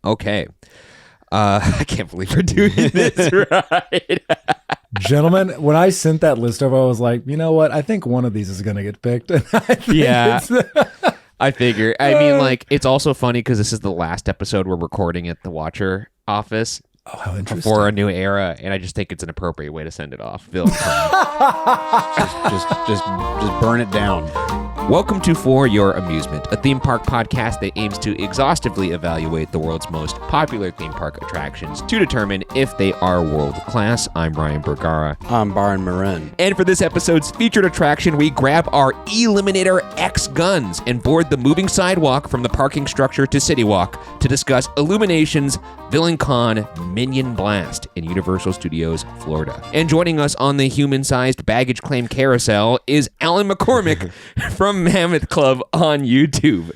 Okay. I can't believe we're doing this right. Gentlemen, when I sent that list over, I was like, you know what? I think one of these is going to get picked. And I figure. I mean, like, it's also funny because this is the last episode we're recording at the Watcher office. Oh, how interesting. Before a new era, and I just think it's an appropriate way to send it off. Phil, just burn it down. Welcome to For Your Amusement, a theme park podcast that aims to exhaustively evaluate the world's most popular theme park attractions to determine if they are world class. I'm Ryan Bergara. I'm Byron Marin. And for this episode's featured attraction, we grab our E-Liminator X guns and board the moving sidewalk from the parking structure to City Walk to discuss Illumination's Villain Con Minion Blast in Universal Studios, Florida. And joining us on the human-sized baggage claim carousel is Alan McCormack from Mammoth Club on YouTube.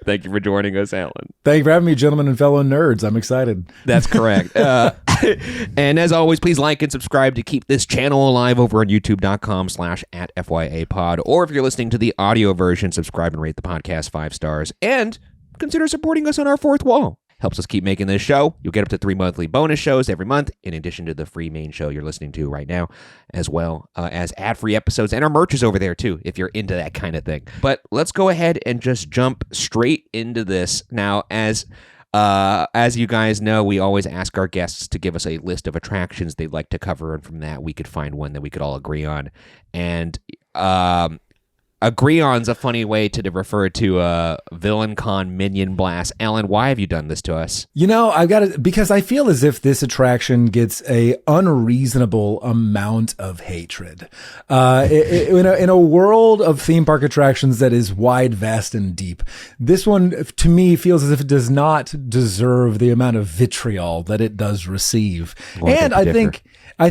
Thank you for joining us, Alan. Thank you for having me, gentlemen and fellow nerds. I'm excited. That's correct. And as always, please like and subscribe to keep this channel alive over on youtube.com/@FYApod. Or if you're listening to the audio version, subscribe and rate the podcast 5 stars. And consider supporting us on our fourth wall. Helps us keep making this show. You'll get up to 3 monthly bonus shows every month, in addition to the free main show you're listening to right now, as well as ad-free episodes. And our merch is over there, too, if you're into that kind of thing. But let's go ahead and just jump straight into this. Now, as you guys know, we always ask our guests to give us a list of attractions they'd like to cover, and from that, we could find one that we could all agree on. And agree on's a funny way to refer to Villain Con Minion Blast. Alan, why have you done this to us? You know, I've got to, because I feel as if this attraction gets a unreasonable amount of hatred. In a world of theme park attractions that is wide, vast, and deep, this one, to me, feels as if it does not deserve the amount of vitriol that it does receive. Well, and I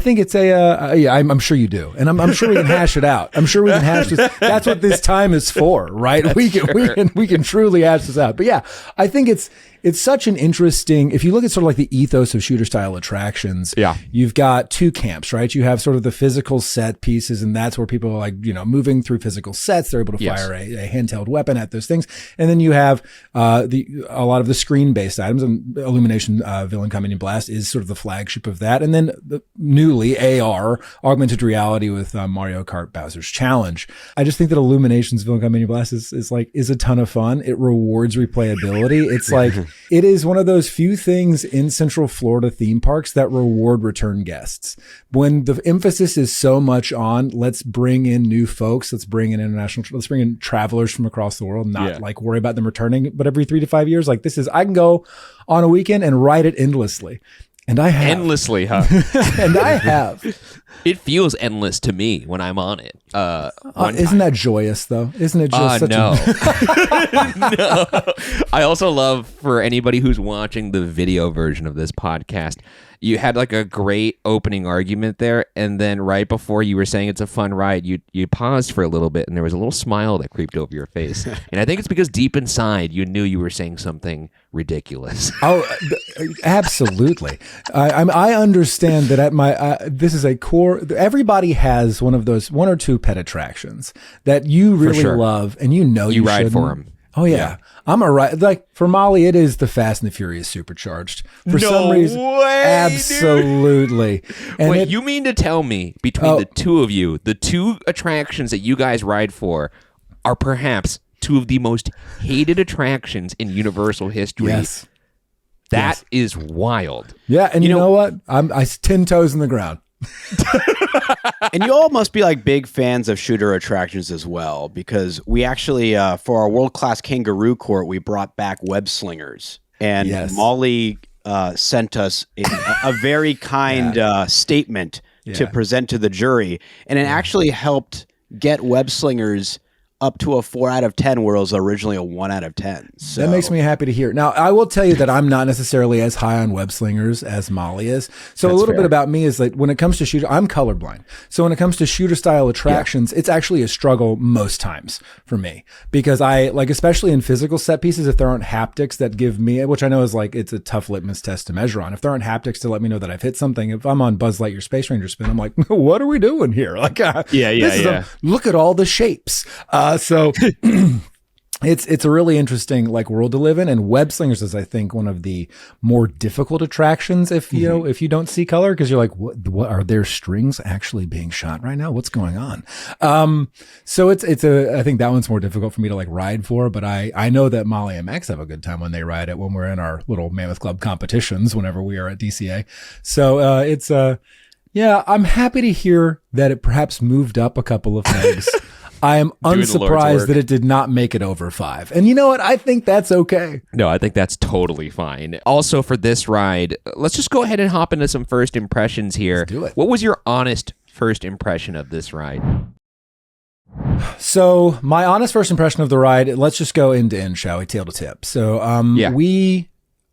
think it's I'm sure you do. And I'm sure we can hash it out. I'm sure we can hash this. That's what this time is for, right? We can truly hash this out. But yeah, I think it's such an interesting, if you look at sort of like the ethos of shooter style attractions, you've got two camps, right? You have sort of the physical set pieces, and that's where people are like, moving through physical sets. They're able to fire a handheld weapon at those things. And then you have a lot of the screen-based items, and Illumination Villain Con Minion Blast is sort of the flagship of that. And then the newly AR, augmented reality with Mario Kart Bowser's Challenge. I just think that Illumination's Villain Con Minion Blast is a ton of fun. It rewards replayability. It's like, it is one of those few things in Central Florida theme parks that reward return guests. When the emphasis is so much on let's bring in new folks, let's bring in travelers from across the world, not like worry about them returning, but every 3 to 5 years, like I can go on a weekend and ride it endlessly. And I have. Endlessly, huh? And I have. It feels endless to me when I'm on it. Isn't that joyous, though? Isn't it just such no. No. I also love, for anybody who's watching the video version of this podcast, you had like a great opening argument there, and then right before you were saying it's a fun ride, you paused for a little bit, and there was a little smile that creeped over your face. And I think it's because deep inside you knew you were saying something ridiculous. Oh, absolutely. I understand that at my this is a core. Everybody has one of those 1 or 2 pet attractions that you really love, and you ride shouldn't. for them. Oh yeah. I'm a ride. Like for Molly, it is the Fast and the Furious supercharged. For some reason, absolutely. And wait, you mean to tell me between the two of you, the 2 attractions that you guys ride for are perhaps 2 of the most hated attractions in Universal history? Yes. That is wild. Yeah, and you know what? I 10 toes in the ground. And you all must be like big fans of shooter attractions as well, because we actually, for our world-class kangaroo court, we brought back web slingers. And Molly sent us a very kind statement to present to the jury. And it actually helped get web slingers up to a 4 out of 10, where it was originally a 1 out of 10. So. That makes me happy to hear. Now, I will tell you that I'm not necessarily as high on web slingers as Molly is. So that's a little bit about me is that when it comes to shooter, I'm colorblind. So when it comes to shooter style attractions, it's actually a struggle most times for me, because I like, especially in physical set pieces, if there aren't haptics that give me, which I know is like, it's a tough litmus test to measure on. If there aren't haptics to let me know that I've hit something, if I'm on Buzz Lightyear Space Ranger spin, I'm like, what are we doing here? Like, look at all the shapes. So It's a really interesting like world to live in, and web slingers is, I think, one of the more difficult attractions if you know if you don't see color, because you're like, what are there strings actually being shot right now? What's going on? So I think that one's more difficult for me to like ride for, but I know that Molly and Max have a good time when they ride it when we're in our little Mammoth Club competitions whenever we are at DCA. So yeah, I'm happy to hear that it perhaps moved up a couple of pegs. I am unsurprised that it did not make it over 5. And you know what? I think that's okay. No, I think that's totally fine. Also, for this ride, let's just go ahead and hop into some first impressions here. Let's do it. What was your honest first impression of this ride? So my honest first impression of the ride, let's just go end to end, shall we? Tail to tip. So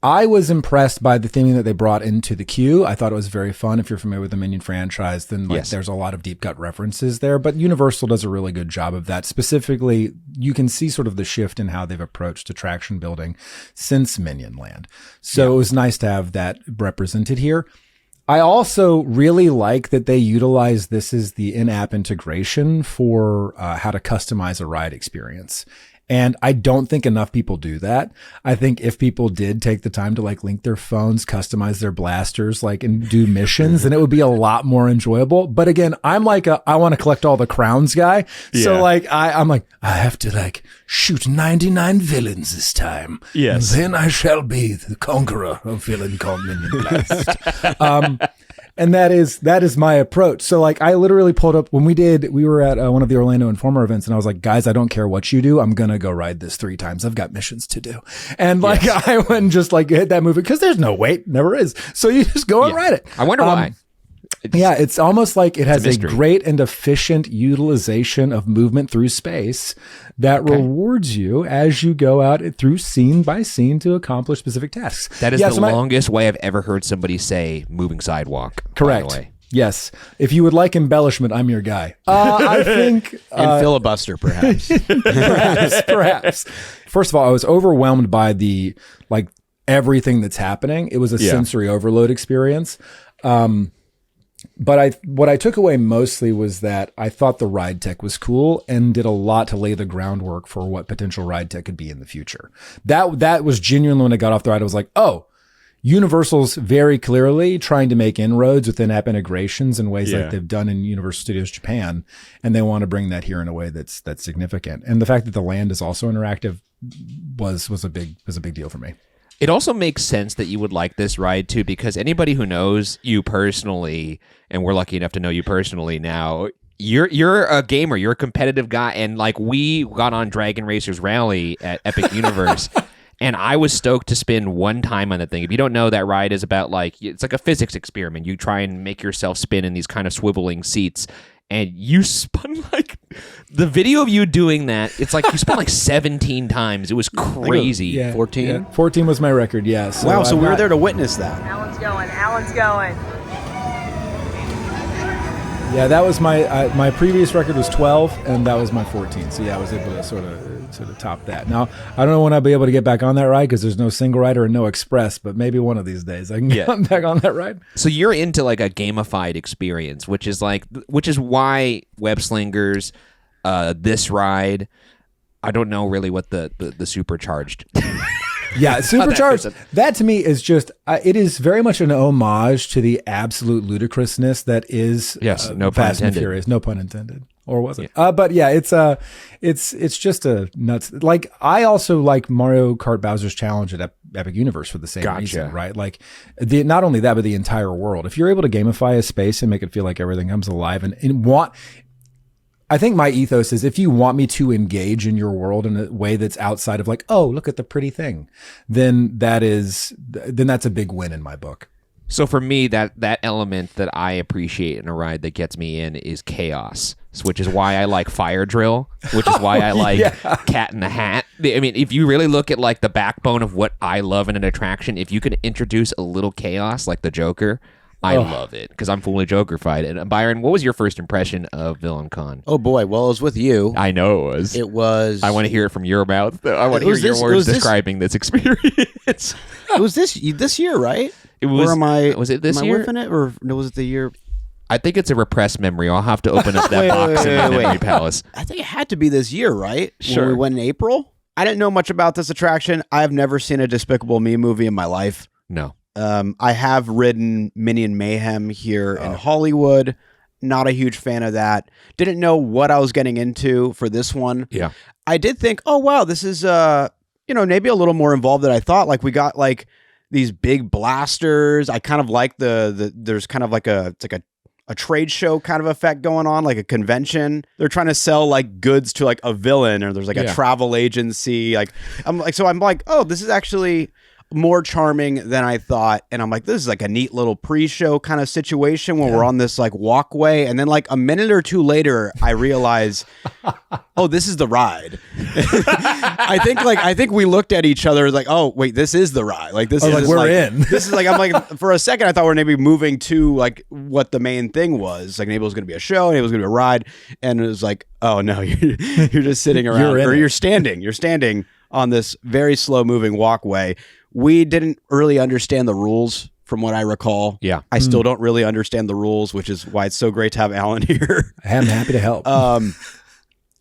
I was impressed by the theming that they brought into the queue. I thought it was very fun. If you're familiar with the Minion franchise, then there's a lot of deep cut references there, but Universal does a really good job of that. Specifically, you can see sort of the shift in how they've approached attraction building since Minion Land. So it was nice to have that represented here. I also really like that they utilize this as the in-app integration for how to customize a ride experience. And I don't think enough people do that. I think if people did take the time to like link their phones, customize their blasters, like and do missions, then it would be a lot more enjoyable. But again, I'm like I want to collect all the crowns guy. Yeah. So like I'm like, I have to like shoot 99 villains this time. Yes. And then I shall be the conqueror of villain called Minion Blast. And that is my approach. So like I literally pulled up when we were at one of the Orlando Informer events, and I was like, guys, I don't care what you do. I'm going to go ride this 3 times. I've got missions to do. And like, I went and just like hit that movie because there's no wait, never is. So you just go and ride it. I wonder why. It's almost like it has a great and efficient utilization of movement through space that rewards you as you go out through scene by scene to accomplish specific tasks. That is the longest way I've ever heard somebody say moving sidewalk. Correct. By the way. Yes. If you would like embellishment, I'm your guy. I think... and filibuster, perhaps. perhaps. First of all, I was overwhelmed by the, like, everything that's happening. It was a sensory overload experience. But what I took away mostly was that I thought the ride tech was cool and did a lot to lay the groundwork for what potential ride tech could be in the future. That was genuinely when I got off the ride, I was like, oh, Universal's very clearly trying to make inroads with in-app integrations in ways like they've done in Universal Studios Japan, and they want to bring that here in a way that's significant. And the fact that the land is also interactive was a big deal for me. It also makes sense that you would like this ride too, because anybody who knows you personally, and we're lucky enough to know you personally now, you're a gamer, you're a competitive guy, and like we got on Dragon Racers Rally at Epic Universe. And I was stoked to spend one time on that thing. If you don't know, that ride is about like, it's like a physics experiment. You try and make yourself spin in these kind of swiveling seats. And you spun like, the video of you doing that, it's like you spun like 17 times. It was crazy. Yeah, 14? Yeah. 14 was my record, yeah. So wow, so we were there to witness that. Alan's going. Yeah, that was my previous record was 12, and that was my 14. So yeah, I was able to sort of top that. Now, I don't know when I'll be able to get back on that ride because there's no single rider and no express, but maybe one of these days I can get back on that ride. So you're into like a gamified experience, which is why Web Slingers, this ride, I don't know really what the supercharged. Yeah, supercharged. That to me is just, it is very much an homage to the absolute ludicrousness that is no Fast pun and Furious. No pun intended. Or was it? Yeah. But yeah, it's just a nuts. Like I also like Mario Kart Bowser's Challenge at Epic Universe for the same reason, right? Like not only that, but the entire world. If you're able to gamify a space and make it feel like everything comes alive I think my ethos is if you want me to engage in your world in a way that's outside of like, oh, look at the pretty thing, then that's a big win in my book. So for me, that element that I appreciate in a ride that gets me in is chaos, which is why I like Fire Drill, which is why I like Cat in the Hat. I mean, if you really look at like the backbone of what I love in an attraction, if you can introduce a little chaos like the Joker, I love it because I'm fully Joker-fied. And Byron, what was your first impression of Villain Con? Oh boy, well, it was with you. I know it was. It was. I want to hear it from your mouth. I want to hear your words describing this experience. It was this year, right? It was. Or am I? Was it this am year? I whiffing it, or was it the year? I think it's a repressed memory. I'll have to open up that box in my memory palace. I think it had to be this year, right? Sure. When we went in April. I didn't know much about this attraction. I've never seen a Despicable Me movie in my life. No. I have ridden Minion Mayhem here in Hollywood. Not a huge fan of that. Didn't know what I was getting into for this one. Yeah. I did think, oh, wow, this is, maybe a little more involved than I thought. Like we got like these big blasters. I kind of like there's kind of like a trade show kind of effect going on, like a convention. They're trying to sell like goods to like a villain, or there's like a travel agency. I'm like, oh, this is actually more charming than I thought. And I'm like, this is like a neat little pre-show kind of situation when we're on this like walkway. And then like a minute or two later, I realize, oh, this is the ride. I think we looked at each other like, oh, wait, this is the ride. Like this is like we're in. This is like, I'm like, for a second, I thought we were maybe moving to like what the main thing was. Like maybe it was going to be a show, maybe it was going to be a ride. And it was like, oh no, you're just sitting around you're standing. You're standing on this very slow moving walkway. We didn't really understand the rules from what I recall. Yeah. I still don't really understand the rules, which is why it's so great to have Alan here. I'm happy to help.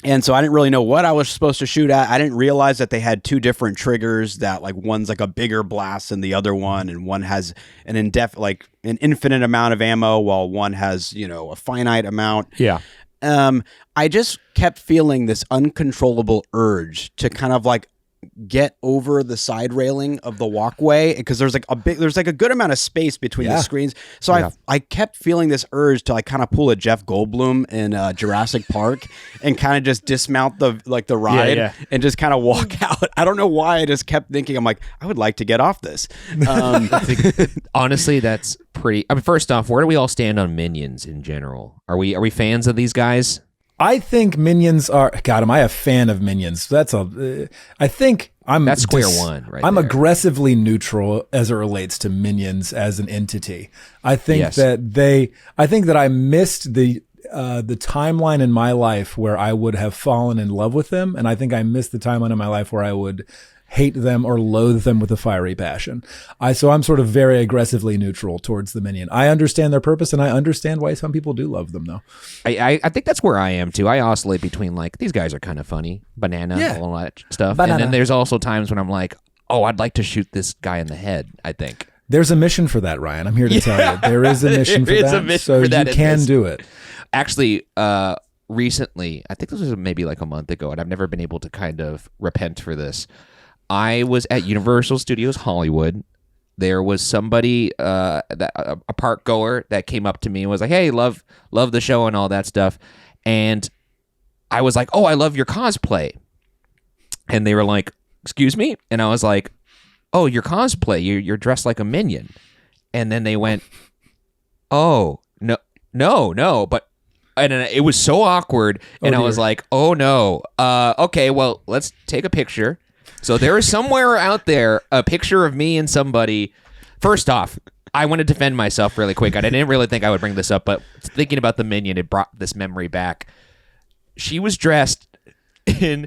And so I didn't really know what I was supposed to shoot at. I didn't realize that they had two different triggers, that like one's like a bigger blast than the other one, and one has an infinite amount of ammo while one has, a finite amount. Yeah. I just kept feeling this uncontrollable urge to kind of like get over the side railing of the walkway, because there's like a good amount of space between the screens. So I kept feeling this urge to like kind of pull a Jeff Goldblum in Jurassic Park and kind of just dismount the ride and just kind of walk out. I don't know why. I just kept thinking, I'm like, I would like to get off this. Honestly, that's pretty. I mean, first off, where do we all stand on Minions in general? Are we fans of these guys? I think Minions are. God, am I a fan of Minions? I think I'm. That's square one, right? I'm there. aggressively neutral as it relates to Minions as an entity. I think that I missed the timeline in my life where I would have fallen in love with them, and I think I missed the timeline in my life where I would hate them or loathe them with a fiery passion. So I'm sort of very aggressively neutral towards the Minion. I understand their purpose, and I understand why some people do love them, though. I think that's where I am too. I oscillate between like, these guys are kind of funny, banana, all that stuff, and then there's also times when I'm like, oh, I'd like to shoot this guy in the head. I think there's a mission for that, Ryan. I'm here to tell you there is a mission for that, so you can do it. Actually, recently, I think this was maybe like a month ago, and I've never been able to kind of repent for this. I was at Universal Studios Hollywood. There was somebody, a park goer, that came up to me and was like, "Hey, love the show and all that stuff." And I was like, "Oh, I love your cosplay." And they were like, "Excuse me?" And I was like, "Oh, your cosplay. You're dressed like a minion." And then they went, "Oh, no." But and it was so awkward. And I was like, "Oh no. Okay, well, let's take a picture." So there is somewhere out there a picture of me and somebody. First off, I want to defend myself really quick. I didn't really think I would bring this up, but thinking about the Minion, it brought this memory back. She was dressed in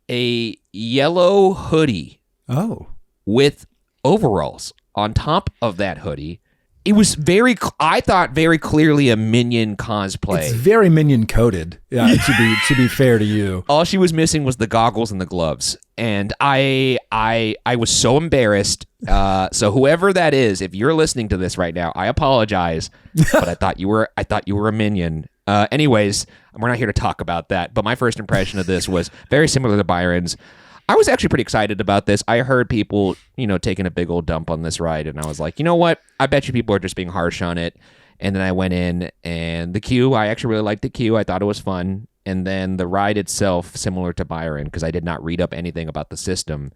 a yellow hoodie. Oh. With overalls on top of that hoodie. It was I thought very clearly a Minion cosplay. It's very Minion coded. Yeah, to be fair to you. All she was missing was the goggles and the gloves, and I was so embarrassed. So whoever that is, if you're listening to this right now, I apologize, but I thought you were a Minion. Anyways, we're not here to talk about that. But my first impression of this was very similar to Byron's. I was actually pretty excited about this. I heard people, taking a big old dump on this ride, and I was like, you know what? I bet you people are just being harsh on it. And then I went in, and the queue, I actually really liked the queue. I thought it was fun. And then the ride itself, similar to Byron, because I did not read up anything about the system,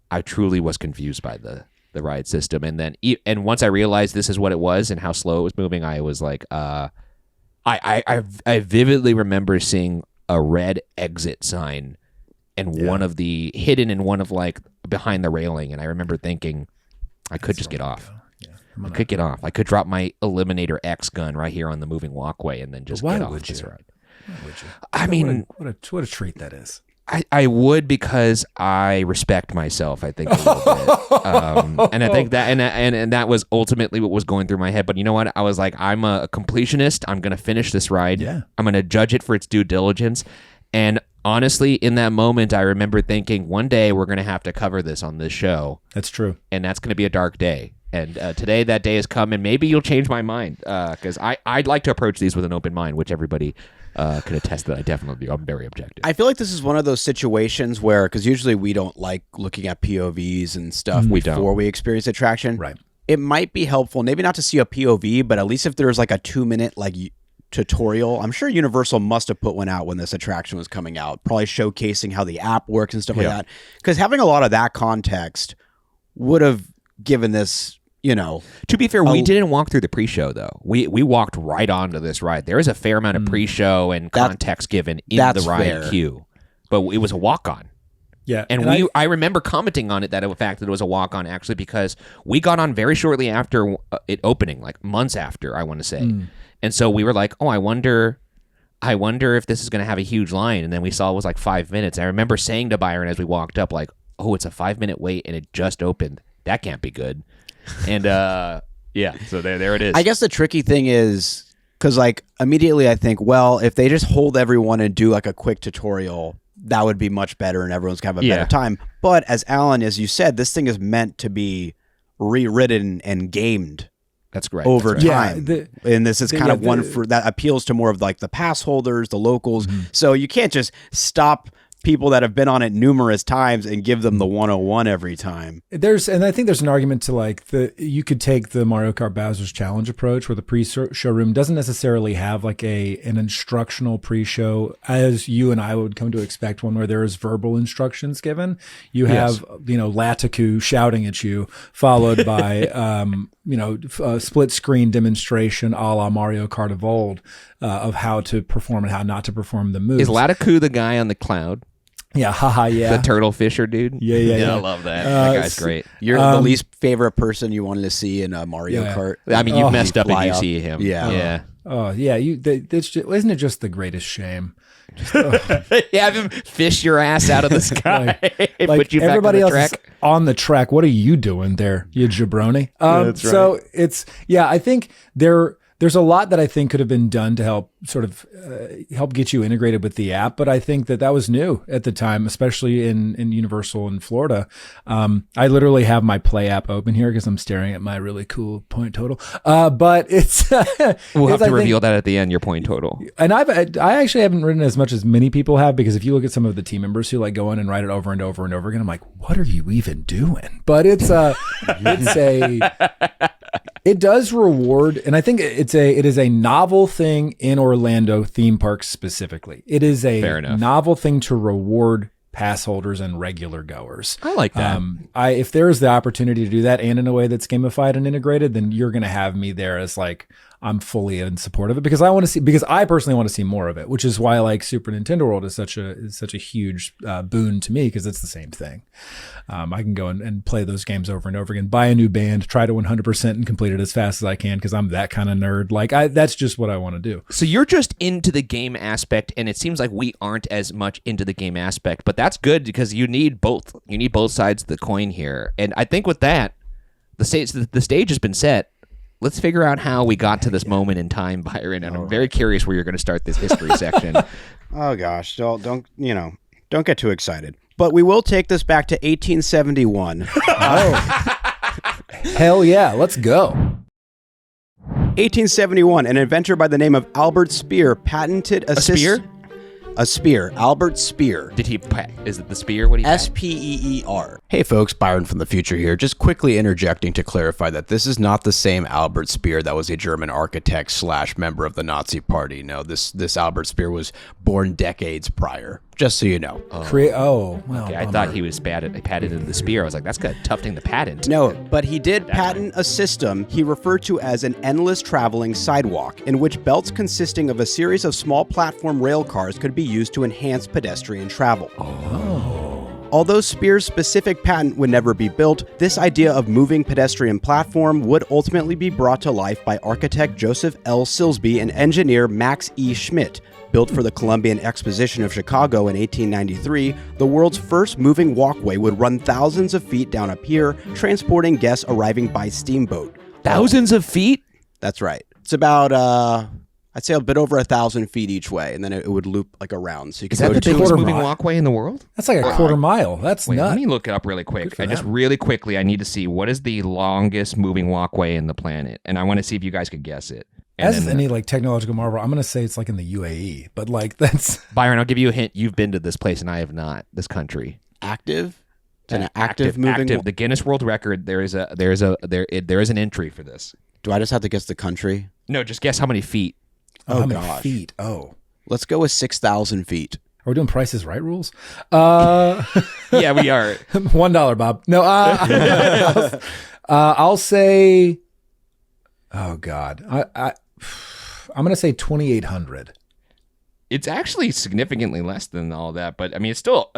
I truly was confused by the ride system. And then, once I realized this is what it was and how slow it was moving, I was like, I vividly remember seeing a red exit sign and one of the hidden in one of like behind the railing. And I remember thinking, I could just get off. I could get off. I could drop my Eliminator X gun right here on the moving walkway and then just get off this ride. Why would you? I mean, what a treat that is. I would, because I respect myself, I think, a little bit. And I think that, and that was ultimately what was going through my head. But you know what? I was like, I'm a completionist. I'm going to finish this ride. Yeah. I'm going to judge it for its due diligence. And honestly, in that moment, I remember thinking, one day we're going to have to cover this on this show. That's true. And that's going to be a dark day. And today that day has come, and maybe you'll change my mind, because I'd like to approach these with an open mind, which everybody could attest that I definitely do. I'm very objective. I feel like this is one of those situations where, because usually we don't like looking at POVs and stuff before we experience attraction. Right. It might be helpful, maybe not to see a POV, but at least if there's like a 2-minute tutorial. I'm sure Universal must have put one out when this attraction was coming out, probably showcasing how the app works and stuff like that. Because having a lot of that context would have given this, To be fair, we didn't walk through the pre-show, though. We walked right onto this ride. There is a fair amount of pre-show and context given in the ride queue, but it was a walk-on. Yeah, and I remember commenting on it that, in fact, that it was a walk-on, actually, because we got on very shortly after it opening, like months after, I want to say. And so we were like, oh, I wonder if this is going to have a huge line. And then we saw it was like 5 minutes. I remember saying to Byron as we walked up, like, oh, it's a 5-minute wait and it just opened. That can't be good. And so there it is. I guess the tricky thing is, because like immediately I think, well, if they just hold everyone and do like a quick tutorial, that would be much better and everyone's going to have a better time. But as Alan, as you said, this thing is meant to be rewritten and gamed. That's correct. Over time. Yeah, and this is kind of one for that appeals to more of like the pass holders, the locals. So you can't just stop people that have been on it numerous times and give them the 101 every time. And I think there's an argument to you could take the Mario Kart Bowser's Challenge approach, where the pre-showroom doesn't necessarily have like an instructional pre-show as you and I would come to expect one, where there is verbal instructions given. You have, Latiku shouting at you, followed by, a split screen demonstration a la Mario Kart of old, of how to perform and how not to perform the moves. Is Latiku the guy on the cloud? Yeah, yeah. The turtle fisher dude? Yeah. I love that. That guy's great. You're the least favorite person you wanted to see in Mario Kart. I mean, you've messed up and you see him. Yeah. Oh, yeah. Isn't it just the greatest shame? Have him fish your ass out of the sky. Put you everybody back on the else track. is on the track. What are you doing there, you jabroni? That's right. So I think there's a lot that I think could have been done to help sort of help get you integrated with the app. But I think that was new at the time, especially in Universal in Florida. I literally have my Play app open here because I'm staring at my really cool point total. But it's we'll have to reveal that at the end, your point total. And I actually haven't written as much as many people have, because if you look at some of the team members who go in and write it over and over and over again, I'm like, what are you even doing? But it does reward, and I think it is a novel thing in Orlando theme parks specifically. It is a novel thing to reward pass holders and regular goers. I like that. If there's the opportunity to do that and in a way that's gamified and integrated, then you're going to have me there as I'm fully in support of it, because I personally want to see more of it, which is why Super Nintendo World is such a huge boon to me, because it's the same thing. I can go and play those games over and over again, buy a new band, try to 100% and complete it as fast as I can, because I'm that kind of nerd. That's just what I want to do. So you're just into the game aspect, and it seems like we aren't as much into the game aspect, but that's good, because you need both. You need both sides of the coin here. And I think with that, the stage has been set. Let's figure out how we got to this moment in time, Byron, and I'm very curious where you're going to start this history section. Oh gosh, don't get too excited. But we will take this back to 1871. Hell yeah, let's go. 1871, an inventor by the name of Albert Speer patented a spear. A spear, Albert Speer. Is it the spear? What do you S-P-E-E-R. Hey folks, Byron from the future here. Just quickly interjecting to clarify that this is not the same Albert Speer that was a German architect / member of the Nazi Party. No, this Albert Speer was born decades prior. Just so you know. Okay, I thought he was patented the spear. I was like, that's good. Tufting the patent. No, but he did patent a system he referred to as an endless traveling sidewalk, in which belts consisting of a series of small platform rail cars could be used to enhance pedestrian travel. Although Speer's specific patent would never be built, this idea of moving pedestrian platform would ultimately be brought to life by architect Joseph L. Silsby and engineer Max E. Schmidt. Built for the Columbian Exposition of Chicago in 1893, the world's first moving walkway would run thousands of feet down a pier, transporting guests arriving by steamboat. Thousands of feet? That's right. It's about I'd say a bit over 1,000 feet each way, and then it would loop like around. So you Is that the biggest moving walkway in the world? That's like a quarter mile. That's Wait, nuts. let me look it up really quick. Really quickly, I need to see what is the longest moving walkway in the planet, and I want to see if you guys could guess it. As any like technological marvel, I'm going to say it's like in the UAE, but like that's Byron. I'll give you a hint. You've been to this place, and I have not. This country. Active. It's an active moving. The Guinness World Record. There is an entry for this. Do I just have to guess the country? No, just guess how many feet. how many feet? Oh, let's go with 6,000 feet. Are we doing Prices Right rules? Yeah, we are. $1, Bob. No, I'll say. Oh God, I'm going to say 2,800. It's actually significantly less than all that, but I mean, it's still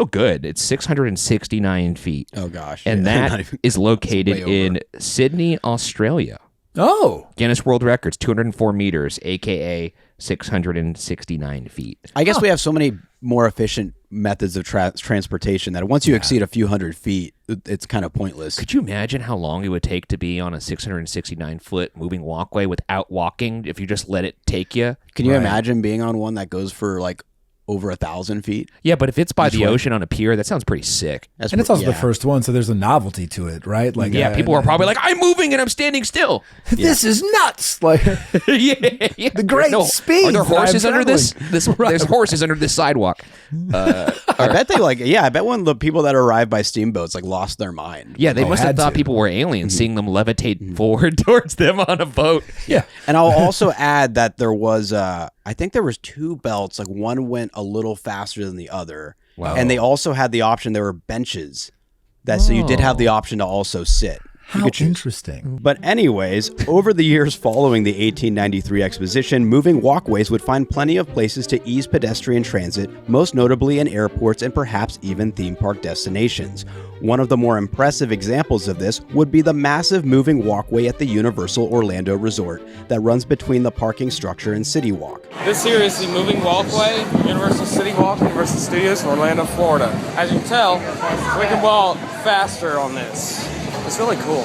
good. It's 669 feet. Oh gosh, and that is located in Sydney, Australia. Oh, Guinness World Records, 204 meters, aka 669 feet. I guess we have so many more efficient methods of transportation that once you exceed a few hundred feet, it's kind of pointless. Could you imagine how long it would take to be on a 669-foot moving walkway without walking if you just let it take you? Can you imagine being on one that goes for like over 1,000 feet? Yeah, but if it's by the ocean on a pier, that sounds pretty sick. And it's also the first one, so there's a novelty to it, right? Like, people are probably like, "I'm moving and I'm standing still. This is nuts!" Like, yeah. The great speed. Are there horses under this? There's horses under this sidewalk. I bet I bet one of the people that arrived by steamboats like lost their mind. Yeah, they must have thought people were aliens, seeing them levitate forward towards them on a boat. Yeah, and I'll also add that there was I think there was two belts. Like one went a little faster than the other. Wow. And they also had the option. There were benches so you did have the option to also sit. How interesting. But anyways, over the years following the 1893 exposition, moving walkways would find plenty of places to ease pedestrian transit, most notably in airports and perhaps even theme park destinations. One of the more impressive examples of this would be the massive moving walkway at the Universal Orlando Resort that runs between the parking structure and City Walk. This here is the moving walkway, Universal City Walk, Universal Studios, Orlando, Florida. As you can tell, we can walk faster on this. It's really cool.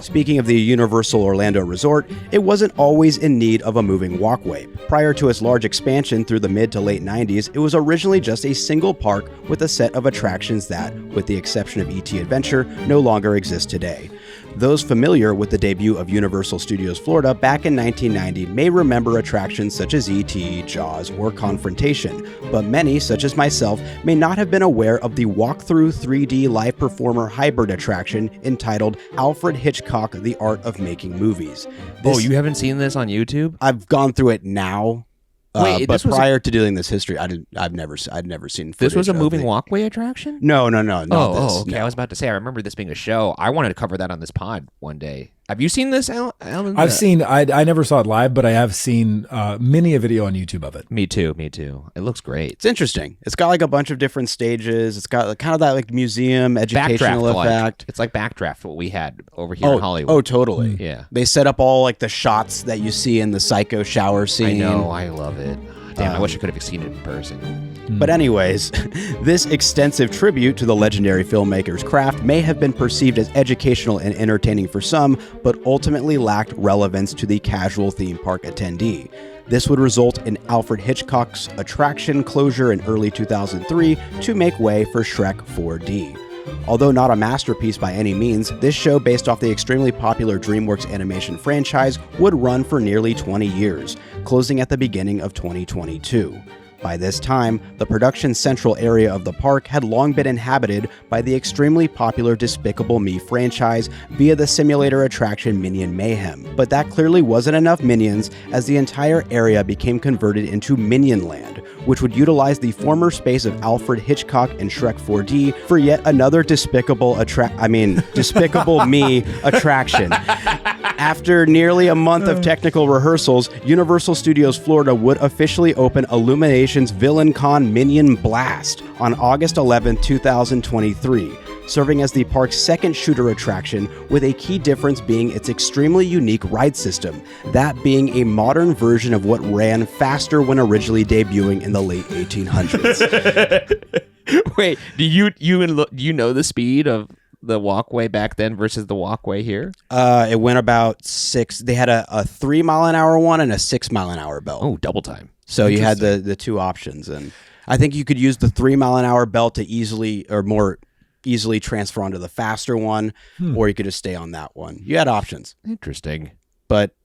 Speaking of the Universal Orlando Resort, it wasn't always in need of a moving walkway. Prior to its large expansion through the mid to late 90s, it was originally just a single park with a set of attractions that, with the exception of E.T. Adventure, no longer exist today. Those familiar with the debut of Universal Studios Florida back in 1990 may remember attractions such as E.T., Jaws, or Confrontation, but many, such as myself, may not have been aware of the walkthrough 3D live performer hybrid attraction entitled Alfred Hitchcock: The Art of Making Movies. You haven't seen this on YouTube? I've gone through it now. Wait, but prior to doing this history, I'd never seen footage. This was a moving the walkway attraction? No. Okay. No. I was about to say, I remember this being a show. I wanted to cover that on this pod one day. Have you seen this, Alan? I've seen. I never saw it live, but I have seen many a video on YouTube of it. Me too. It looks great. It's interesting. It's got like a bunch of different stages. It's got kind of that like museum educational effect. It's like Backdraft, what we had over here in Hollywood. Oh, totally. Yeah. They set up all like the shots that you see in the Psycho shower scene. I know. I love it. Damn, I wish I could have seen it in person. But anyways, this extensive tribute to the legendary filmmaker's craft may have been perceived as educational and entertaining for some, but ultimately lacked relevance to the casual theme park attendee. This would result in Alfred Hitchcock's attraction closure in early 2003 to make way for Shrek 4D. Although not a masterpiece by any means, this show, based off the extremely popular DreamWorks animation franchise, would run for nearly 20 years, closing at the beginning of 2022. By this time, the production central area of the park had long been inhabited by the extremely popular Despicable Me franchise via the simulator attraction Minion Mayhem. But that clearly wasn't enough Minions, as the entire area became converted into Minion Land, which would utilize the former space of Alfred Hitchcock and Shrek 4D for yet another Despicable Me attraction. After nearly a month of technical rehearsals, Universal Studios Florida would officially open Illumination's Villain Con Minion Blast on August 11, 2023, serving as the park's second shooter attraction, with a key difference being its extremely unique ride system, that being a modern version of what ran faster when originally debuting in the late 1800s. Wait, do you know the speed of the walkway back then versus the walkway here? It went about 6. They had a 3 mile an hour one and a 6 mile an hour belt. Oh, double time. So you had the two options, and I think you could use the 3 mile an hour belt to more easily transfer onto the faster one, or you could just stay on that one. You had options. Interesting. But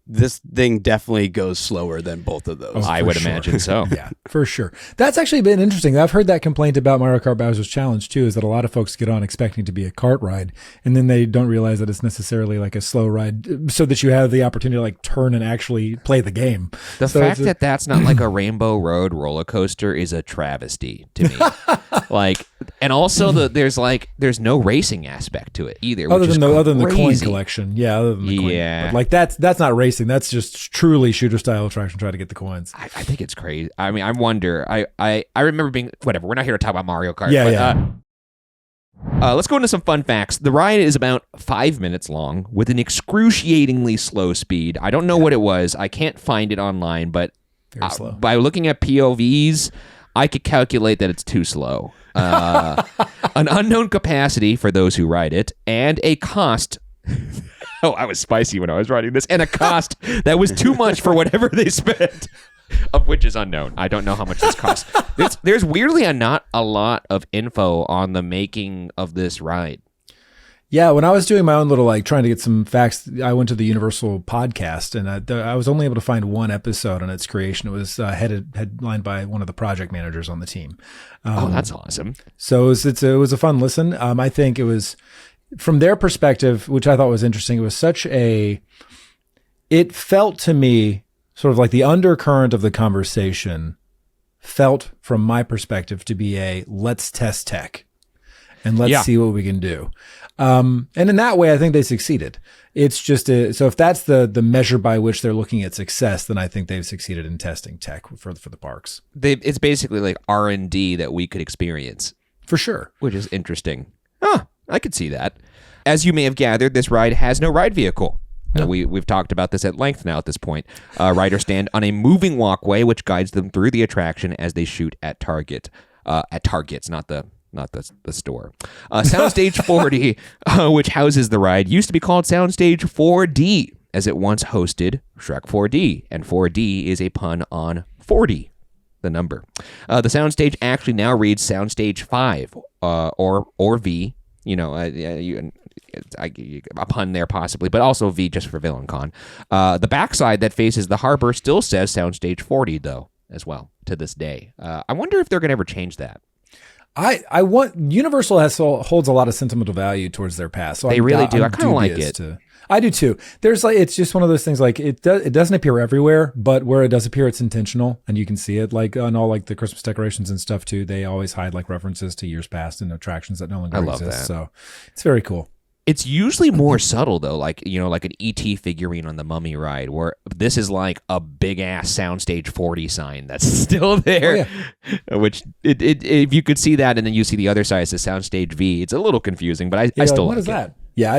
this thing definitely goes slower than both of those. Oh, I would imagine so. Yeah, for sure. That's actually been interesting. I've heard that complaint about Mario Kart Bowser's Challenge too, is that a lot of folks get on expecting to be a kart ride, and then they don't realize that it's necessarily like a slow ride, so that you have the opportunity to like turn and actually play the game. The fact that that's not like a Rainbow Road roller coaster is a travesty to me. Like, and also there's no racing aspect to it either. Other than the coin crazy. collection. Yeah, other than the coin. Yeah. But like that's not racing. That's just truly shooter style attraction. Try to get the coins. I think it's crazy. I mean, I wonder. I remember being whatever. We're not here to talk about Mario Kart. Yeah, but, let's go into some fun facts. The ride is about 5 minutes long with an excruciatingly slow speed. I don't know what it was. I can't find it online, but Very slow. By looking at POVs, I could calculate that it's too slow. An unknown capacity for those who ride it, and a cost. Oh, I was spicy when I was writing this. And a cost that was too much for whatever they spent, of which is unknown. I don't know how much this cost. There's weirdly not a lot of info on the making of this ride. Yeah, when I was doing my own little, like, trying to get some facts, I went to the Universal podcast, and I was only able to find one episode on its creation. It was headlined by one of the project managers on the team. That's awesome. So it was a fun listen. I think it was, from their perspective, which I thought was interesting, it was it felt to me sort of like the undercurrent of the conversation felt, from my perspective, to be a let's test tech and let's see what we can do. And in that way, I think they succeeded. It's just so if that's the measure by which they're looking at success, then I think they've succeeded in testing tech for the parks. It's basically like R&D that we could experience. For sure. Which is interesting. I could see that. As you may have gathered, this ride has no ride vehicle. We've talked about this at length now at this point. Riders stand on a moving walkway which guides them through the attraction as they shoot at targets, not the store. Soundstage 40, which houses the ride, used to be called Soundstage 4D, as it once hosted Shrek 4D, and 4D is a pun on 40, the number. The soundstage actually now reads Soundstage 5, or V. A pun there possibly, but also V just for VillainCon. The backside that faces the harbor still says Soundstage 40, though, as well, to this day. I wonder if they're going to ever change that. Universal holds a lot of sentimental value towards their past. So they really do. I kind of like it. I do too. It's just one of those things, like it doesn't appear everywhere, but where it does appear, it's intentional, and you can see it, like on all like the Christmas decorations and stuff too. They always hide like references to years past and attractions that no longer exist. That. So it's very cool. It's usually more subtle though, like an E.T. figurine on the Mummy ride, where this is like a big ass Soundstage 40 sign that's still there. Oh, yeah. Which if you could see that, and then you see the other side as the Soundstage V, it's a little confusing, but I still like it. What is that? Yeah.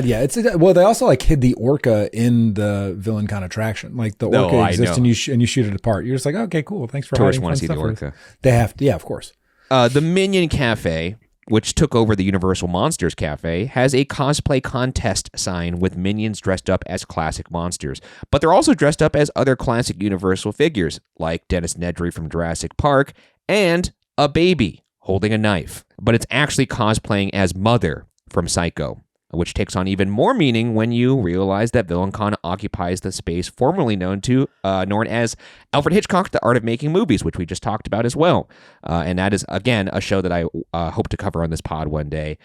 Well, they also like hid the orca in the VillainCon attraction. Like the orca exists, and you shoot it apart. You're just like, okay, cool. Thanks for tourists want to see the orca. They have to, yeah, of course. The Minion Cafe, which took over the Universal Monsters Cafe, has a cosplay contest sign with minions dressed up as classic monsters. But they're also dressed up as other classic Universal figures, like Dennis Nedry from Jurassic Park, and a baby holding a knife. But it's actually cosplaying as Mother from Psycho, which takes on even more meaning when you realize that VillainCon occupies the space formerly known as Alfred Hitchcock, The Art of Making Movies, which we just talked about as well. And that is, again, a show that I hope to cover on this pod one day.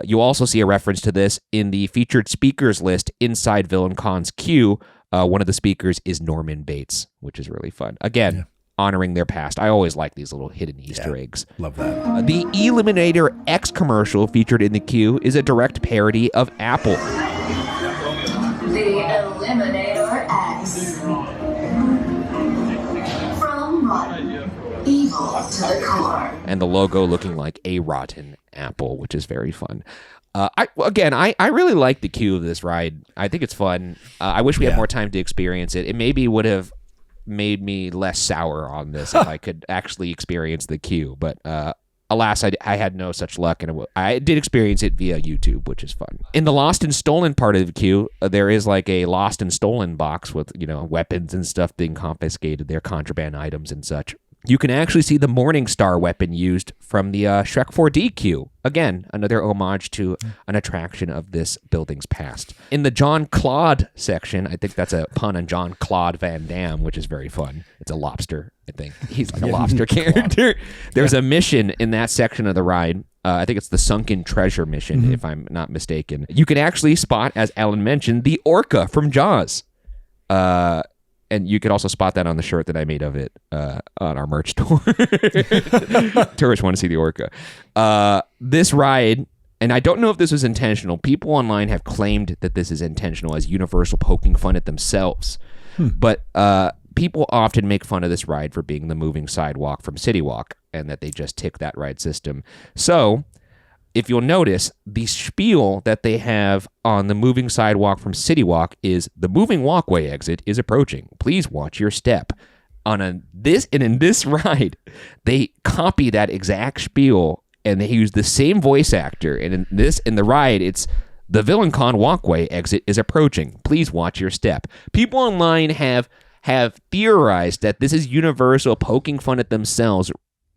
You'll also see a reference to this in the featured speakers list inside VillainCon's queue. One of the speakers is Norman Bates, which is really fun. Again, honoring their past. I always like these little hidden Easter eggs. Love that. The E-Liminator X commercial featured in the queue is a direct parody of Apple. The Eliminator X. From rotten, evil to the core. And the logo looking like a rotten apple, which is very fun. I really like the queue of this ride. I think it's fun. I wish we had more time to experience it. It maybe would have made me less sour on this if I could actually experience the queue. But Alas, I had no such luck, and I did experience it via YouTube, which is fun. In the lost and stolen part of the queue, there is like a lost and stolen box with, weapons and stuff being confiscated. They're contraband items and such. You can actually see the Morningstar weapon used from the Shrek 4D queue. Again, another homage to an attraction of this building's past. In the John Claude section, I think that's a pun on John Claude Van Damme, which is very fun. It's a lobster, I think. He's like a lobster character. There's a mission in that section of the ride. I think it's the Sunken Treasure mission, if I'm not mistaken. You can actually spot, as Alan mentioned, the orca from Jaws. And you could also spot that on the shirt that I made of it on our merch store. Tourists want to see the orca. This ride, and I don't know if this was intentional. People online have claimed that this is intentional as Universal poking fun at themselves. But people often make fun of this ride for being the moving sidewalk from City Walk and that they just tick that ride system. So if you'll notice, the spiel that they have on the moving sidewalk from City Walk is the moving walkway exit is approaching. Please watch your step. In this ride, they copy that exact spiel and they use the same voice actor. And in the ride, it's the VillainCon walkway exit is approaching. Please watch your step. People online have theorized that this is Universal poking fun at themselves,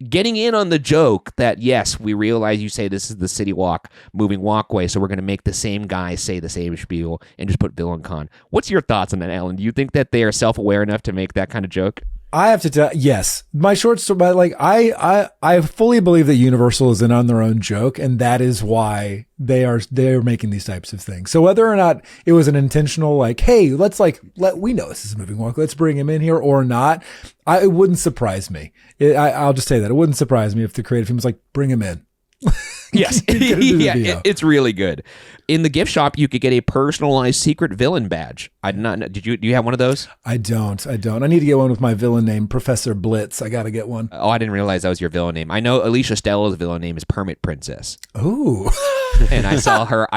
getting in on the joke that, yes, we realize you say this is the City Walk moving walkway, so we're going to make the same guy say the same spiel and just put VillainCon. What's your thoughts on that, Alan? Do you think that they are self-aware enough to make that kind of joke? I have to tell, yes. My short story, but like I fully believe that Universal is in on their own joke, and that is why they're making these types of things. So whether or not it was an intentional, like, hey, we know this is a moving walk, let's bring him in here, or not, it wouldn't surprise me. I'll just say that it wouldn't surprise me if the creative team was like, bring him in. Yes. It's really good. In the gift shop, you could get a personalized secret villain badge. Do you have one of those? I don't. I need to get one with my villain name, Professor Blitz. I got to get one. Oh, I didn't realize that was your villain name. I know Alicia Stella's villain name is Permit Princess. Ooh. And I saw her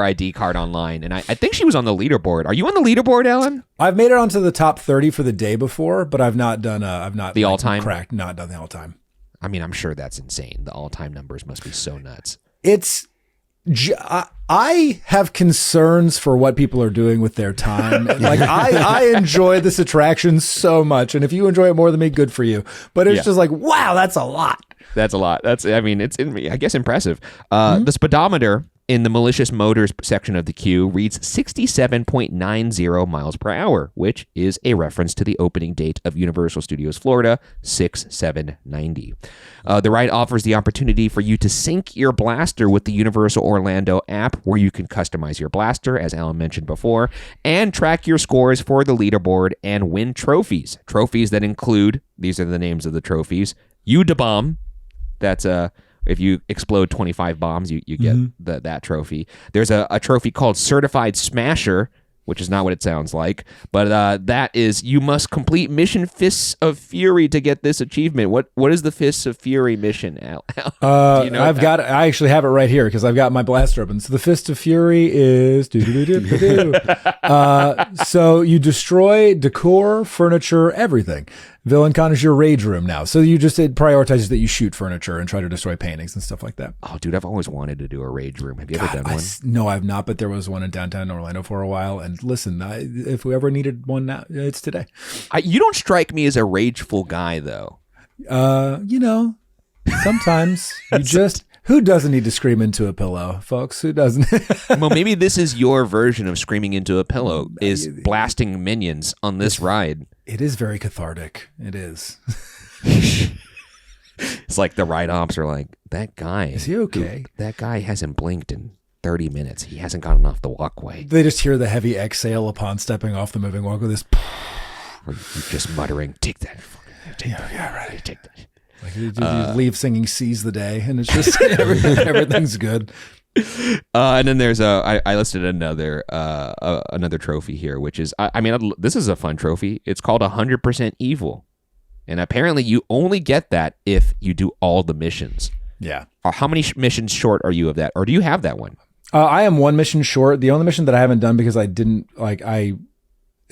ID card online, and I think she was on the leaderboard. Are you on the leaderboard, Alan? I've made it onto the top 30 for the day before, but I've not done the all-time cracked, not done the all-time. I mean, I'm sure that's insane. The all-time numbers must be so nuts. I have concerns for what people are doing with their time. Like I enjoy this attraction so much, and if you enjoy it more than me, good for you. But it's just like, wow, that's a lot. That's a lot. It's I guess impressive. The speedometer in the malicious motors section of the queue reads 67.90 miles per hour, which is a reference to the opening date of Universal Studios Florida, 6/7/90. The ride offers the opportunity for you to sync your blaster with the Universal Orlando app, where you can customize your blaster, as Alan mentioned before, and track your scores for the leaderboard and win trophies. Trophies that include, these are the names of the trophies, U-Da-Bomb, that's if you explode 25 bombs, you get that trophy. There's a trophy called Certified Smasher, which is not what it sounds like, but that is, you must complete Mission Fists of Fury to get this achievement. What is the Fists of Fury mission, Al? Do you know I actually have it right here because I've got my blaster open. So the Fist of Fury is so you destroy decor, furniture, everything. VillainCon is your rage room now. So it prioritizes that you shoot furniture and try to destroy paintings and stuff like that. Oh, dude, I've always wanted to do a rage room. Have you ever done one? No, I've not, but there was one in downtown Orlando for a while. And listen, if we ever needed one now, it's today. You don't strike me as a rageful guy, though. Sometimes you just... Who doesn't need to scream into a pillow, folks? Who doesn't? Well, maybe this is your version of screaming into a pillow, is blasting minions on this ride. It is very cathartic. It is. It's like the ride ops are like, that guy. Is he okay? That guy hasn't blinked in 30 minutes. He hasn't gotten off the walkway. They just hear the heavy exhale upon stepping off the moving walkway. This. Or you're just muttering, take that. Take that. Like you leave singing "Seize the Day," and it's just everything's good. And then there's I listed another trophy here, which is this is a fun trophy. It's called 100% Evil, and apparently you only get that if you do all the missions. Yeah. How many missions short are you of that, or do you have that one? I am one mission short. The only mission that I haven't done because I didn't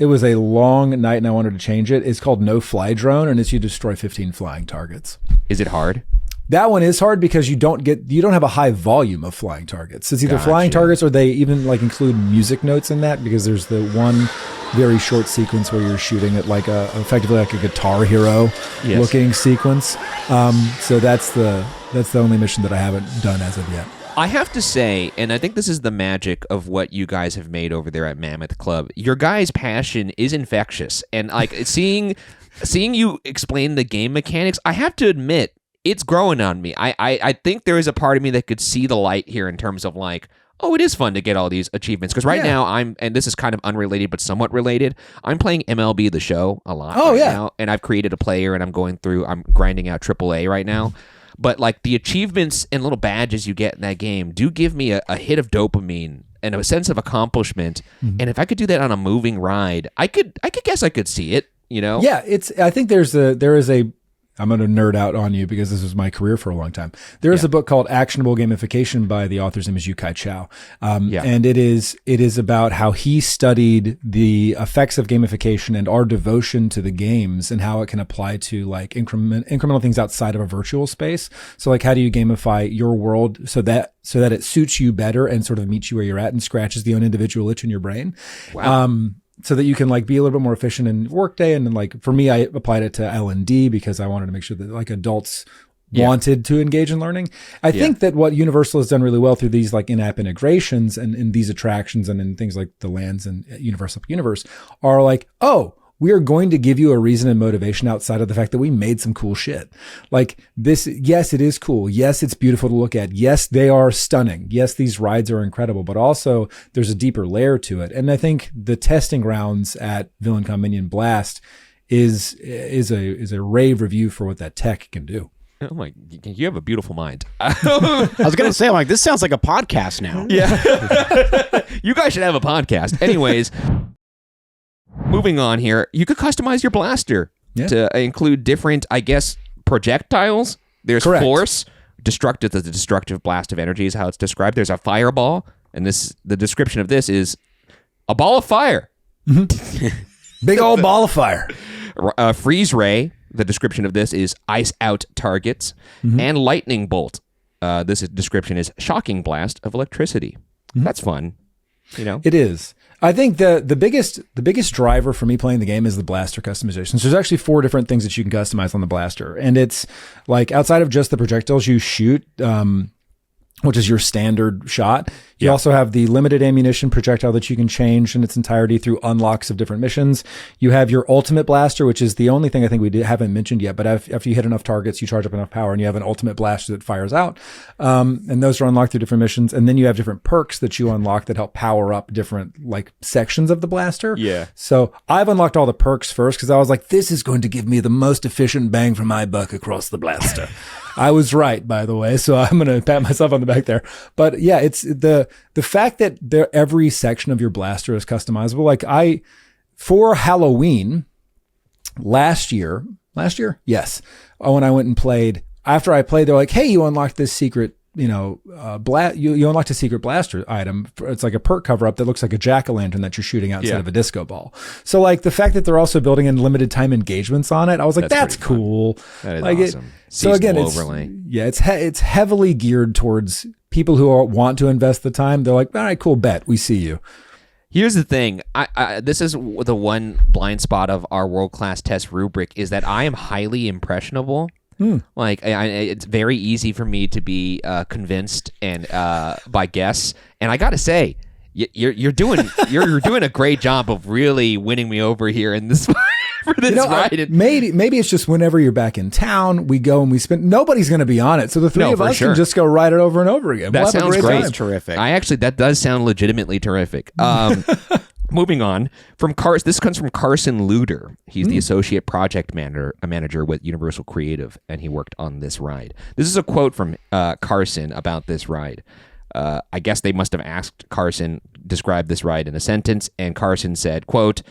it was a long night and I wanted to change it. It's called No Fly Drone, and it's you destroy 15 flying targets. Is it hard? That one is hard because you don't have a high volume of flying targets. It's either flying targets or they even like include music notes in that, because there's the one very short sequence where you're shooting at like effectively like a Guitar Hero looking sequence. So that's the only mission that I haven't done as of yet. I have to say, and I think this is the magic of what you guys have made over there at Mammoth Club. Your guys' passion is infectious, and like seeing you explain the game mechanics, I have to admit it's growing on me. I think there is a part of me that could see the light here in terms of like, oh, it is fun to get all these achievements. Because right now and this is kind of unrelated but somewhat related, I'm playing MLB The Show a lot now, and I've created a player and I'm grinding out AAA right now. But like the achievements and little badges you get in that game do give me a hit of dopamine and a sense of accomplishment. Mm-hmm. And if I could do that on a moving ride, I could guess I could see it, you know? Yeah, I think there is a I'm going to nerd out on you because this was my career for a long time. There is a book called Actionable Gamification by the author's name is Yu-Kai Chao. And it is about how he studied the effects of gamification and our devotion to the games and how it can apply to like incremental things outside of a virtual space. So like, how do you gamify your world so that it suits you better and sort of meets you where you're at and scratches the own individual itch in your brain? Wow. So that you can like be a little bit more efficient in workday. And then like for me, I applied it to L&D because I wanted to make sure that like adults wanted to engage in learning. I think that what Universal has done really well through these like in-app integrations and in these attractions and in things like the lands and Universal Universe are like, oh, we are going to give you a reason and motivation outside of the fact that we made some cool shit. Like this, yes, it is cool. Yes, it's beautiful to look at. Yes, they are stunning. Yes, these rides are incredible, but also there's a deeper layer to it. And I think the testing grounds at VillainCon Minion Blast is a rave review for what that tech can do. Oh my, you have a beautiful mind. I was going to say, I'm like, this sounds like a podcast now. Yeah. You guys should have a podcast. Anyways, moving on here, you could customize your blaster to include different, I guess, projectiles. There's force, the destructive blast of energy is how it's described. There's a fireball, and the description of this is a ball of fire. Mm-hmm. Big old ball of fire. Freeze ray, the description of this is ice out targets, and lightning bolt. This description is shocking blast of electricity. Mm-hmm. That's fun. You know, it is. I think the biggest driver for me playing the game is the blaster customizations. There's actually 4 different things that you can customize on the blaster, and it's like outside of just the projectiles you shoot, which is your standard shot. You also have the limited ammunition projectile that you can change in its entirety through unlocks of different missions. You have your ultimate blaster, which is the only thing I think we haven't mentioned yet, but after you hit enough targets, you charge up enough power and you have an ultimate blaster that fires out. And those are unlocked through different missions. And then you have different perks that you unlock that help power up different like sections of the blaster. Yeah. So I've unlocked all the perks first because I was like, this is going to give me the most efficient bang for my buck across the blaster. I was right, by the way, so I'm going to pat myself on the back there. But yeah, it's the fact that every section of your blaster is customizable. Like for Halloween last year, yes. When I went and played, after I played, they're like, hey, you unlocked this secret, you unlocked a secret blaster item. It's like a perk cover up that looks like a jack-o'-lantern that you're shooting out instead of a disco ball. So like the fact that they're also building in limited time engagements on it, I was like, that's cool. That is like awesome. So again, overlay. it's heavily geared towards people who want to invest the time. They're like, all right, cool, bet, we see you. Here's the thing. This is the one blind spot of our world-class test rubric is that I am highly impressionable. Like it's very easy for me to be convinced and by guess. And I got to say, you're doing a great job of really winning me over here in this for this ride. Maybe it's just whenever you're back in town, we go and we spend. Nobody's going to be on it, so the three of us can just go ride it over and over again. That sounds great. It's terrific. That does sound legitimately terrific. Moving on from Carson. This comes from Carson Luder. He's the associate project manager with Universal Creative, and he worked on this ride. This is a quote from Carson about this ride. I guess they must have asked Carson describe this ride in a sentence, and Carson said, quote,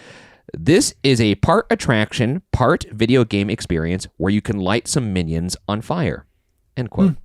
"This is a part attraction, part video game experience where you can light some minions on fire." End quote.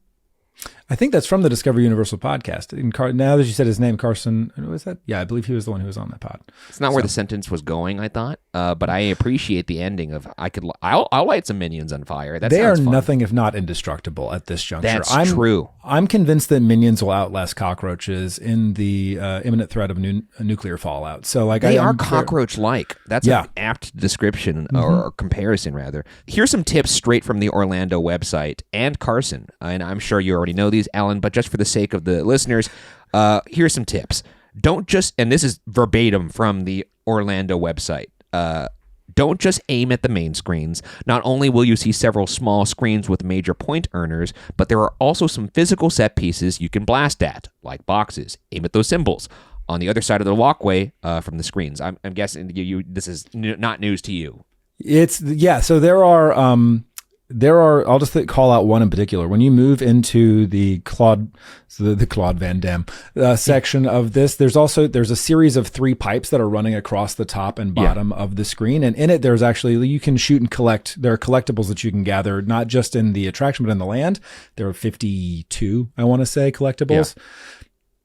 I think that's from the Discover Universal podcast. Now that you said his name, Carson, was that? Yeah, I believe he was the one who was on that pod. It's not where the sentence was going, I thought, but I appreciate the ending of I'll light some minions on fire. They are nothing if not indestructible at this juncture. That's true. I'm convinced that minions will outlast cockroaches in the imminent threat of nuclear fallout. So like they are cockroach-like. That's an apt description or comparison, rather. Here's some tips straight from the Orlando website and Carson, and I'm sure you already know these, Alan, but just for the sake of the listeners, here's some tips. Don't just, and this is verbatim from the Orlando website, don't just aim at the main screens. Not only will you see several small screens with major point earners, but there are also some physical set pieces you can blast at, like boxes. Aim at those symbols on the other side of the walkway from the screens. I'm guessing this is not news to you. So there are, I'll just call out one in particular. When you move into the Claude Van Damme section of this, there's a series of 3 pipes that are running across the top and bottom of the screen. And in it, there's actually, you can shoot and collect. There are collectibles that you can gather, not just in the attraction, but in the land. There are 52, I want to say, collectibles. Yeah.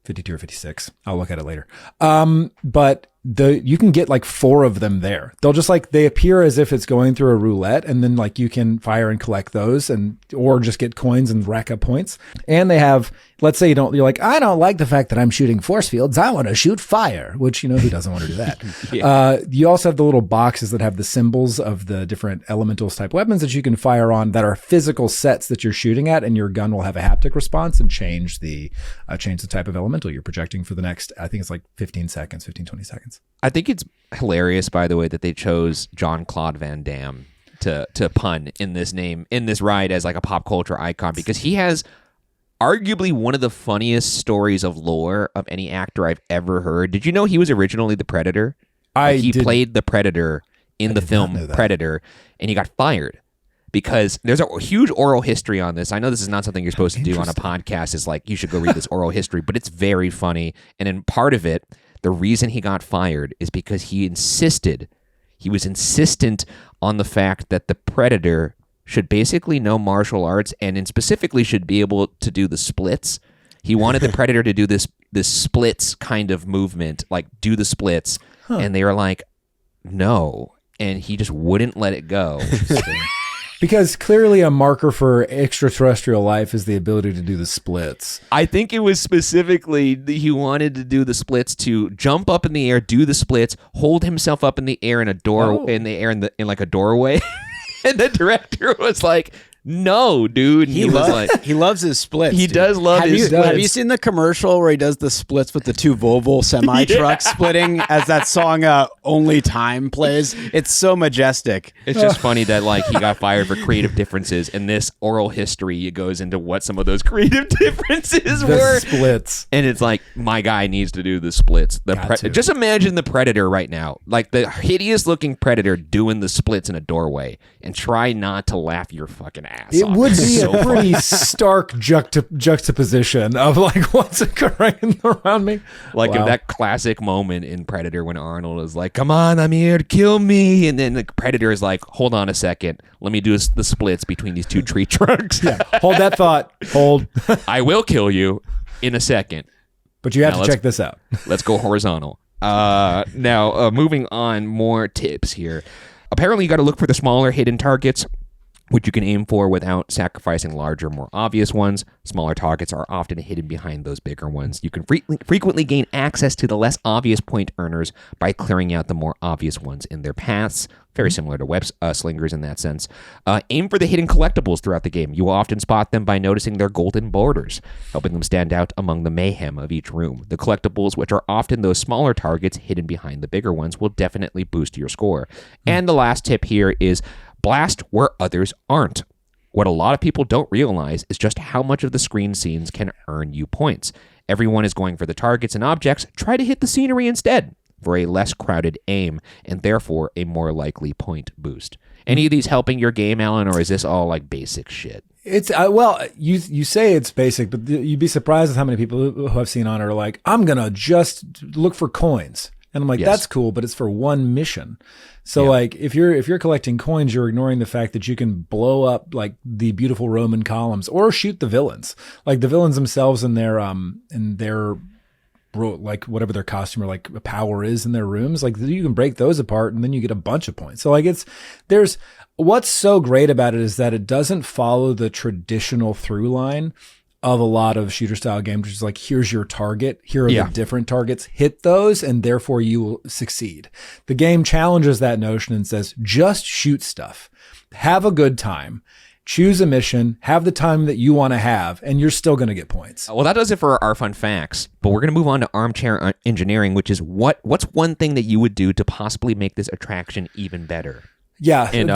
52 or 56. I'll look at it later. But you can get like 4 of them there. They'll just they appear as if it's going through a roulette, and then you can fire and collect those, or just get coins and rack up points. And they have, let's say you're like, I don't like the fact that I'm shooting force fields. I want to shoot fire, which, who doesn't want to do that? You also have the little boxes that have the symbols of the different elementals type weapons that you can fire on that are physical sets that you're shooting at, and your gun will have a haptic response and change the type of elemental you're projecting for the next, I think it's 15 seconds, 20 seconds. I think it's hilarious, by the way, that they chose Jean-Claude Van Damme to pun in this ride as a pop culture icon, because he has arguably one of the funniest stories of lore of any actor I've ever heard. Did you know he was originally the Predator? He played the Predator in the film Predator, and he got fired because there's a huge oral history on this. I know this is not something you're supposed to do on a podcast. Is you should go read this oral history, but it's very funny. And in part of it, the reason he got fired is because he was insistent on the fact that the Predator should basically know martial arts, and specifically should be able to do the splits. He wanted the Predator to do this splits kind of movement, do the splits, and they were like, no, and he just wouldn't let it go. Because clearly a marker for extraterrestrial life is the ability to do the splits. I think it was specifically he wanted to do the splits, to jump up in the air, do the splits, hold himself up in the air in a doorway. And the director was like, no, dude. He loves his splits. He does love his splits. Have you seen the commercial where he does the splits with the 2 Volvo semi trucks splitting as that song Only Time plays? It's so majestic. It's just funny that he got fired for creative differences. In this oral history, it goes into what some of those creative differences were. Splits. And it's my guy needs to do the splits. Just imagine the Predator right now. The hideous looking Predator doing the splits in a doorway, and try not to laugh your fucking ass. It would be a pretty stark juxtaposition of what's occurring around me. That classic moment in Predator when Arnold is like, come on, I'm here to kill me. And then the Predator is like, hold on a second. Let me do the splits between these 2 tree trunks. Yeah. Hold that thought. Hold. I will kill you in a second. But you have to check this out. Let's go horizontal. Now, moving on, more tips here. Apparently, you got to look for the smaller hidden targets, which you can aim for without sacrificing larger, more obvious ones. Smaller targets are often hidden behind those bigger ones. You can frequently gain access to the less obvious point earners by clearing out the more obvious ones in their paths. Very similar to web slingers in that sense. Aim for the hidden collectibles throughout the game. You will often spot them by noticing their golden borders, helping them stand out among the mayhem of each room. The collectibles, which are often those smaller targets hidden behind the bigger ones, will definitely boost your score. And the last tip here is blast where others aren't. What a lot of people don't realize is just how much of the screen scenes can earn you points. Everyone is going for the targets and objects. Try to hit the scenery instead for a less crowded aim, and therefore a more likely point boost. Any of these helping your game, Alan, or is this all basic shit? It's you say it's basic, but you'd be surprised at how many people who I've seen on it are like, I'm gonna just look for coins. And I'm like, Yes. that's cool, but it's for one mission. So like if you're collecting coins, you're ignoring the fact that you can blow up like the beautiful Roman columns or shoot the villains. Like the villains themselves in their like whatever their costume or like power is in their rooms, like you can break those apart and then you get a bunch of points. So like there's what's so great about it is that it doesn't follow the traditional through line of a lot of shooter style games, which is like, here's your target. Here are the different targets. Hit those and therefore you will succeed. The game challenges that notion and says, just shoot stuff. Have a good time. Choose a mission, have the time that you want to have, and you're still going to get points. Well, that does it for our fun facts, but we're going to move on to armchair engineering, which is what's one thing that you would do to possibly make this attraction even better? Yeah. And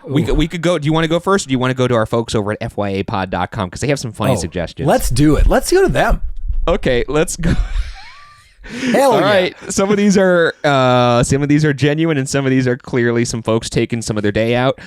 we could go. Do you want to go first? Or do you want to go to our folks over at fyapod.com because they have some funny suggestions? Let's do it. Let's go to them. Okay, let's go. Hell All yeah. right. Some of these are genuine, and some of these are clearly some folks taking some of their day out.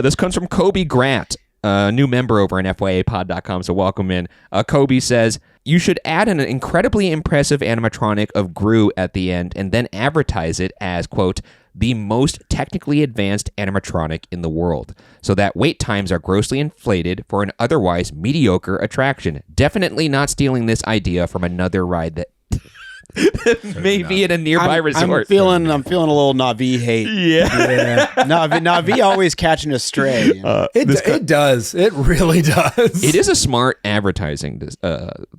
This comes from Kobe Grant, a new member over on fyapod.com. So welcome in. Kobe says you should add an incredibly impressive animatronic of Gru at the end, and then advertise it as quote the most technically advanced animatronic in the world, so that wait times are grossly inflated for an otherwise mediocre attraction. Definitely not stealing this idea from another ride that maybe at a nearby resort. I'm feeling a little Na'vi hate. Yeah. Na'vi always catching a stray. It does. It really does. It is a smart advertising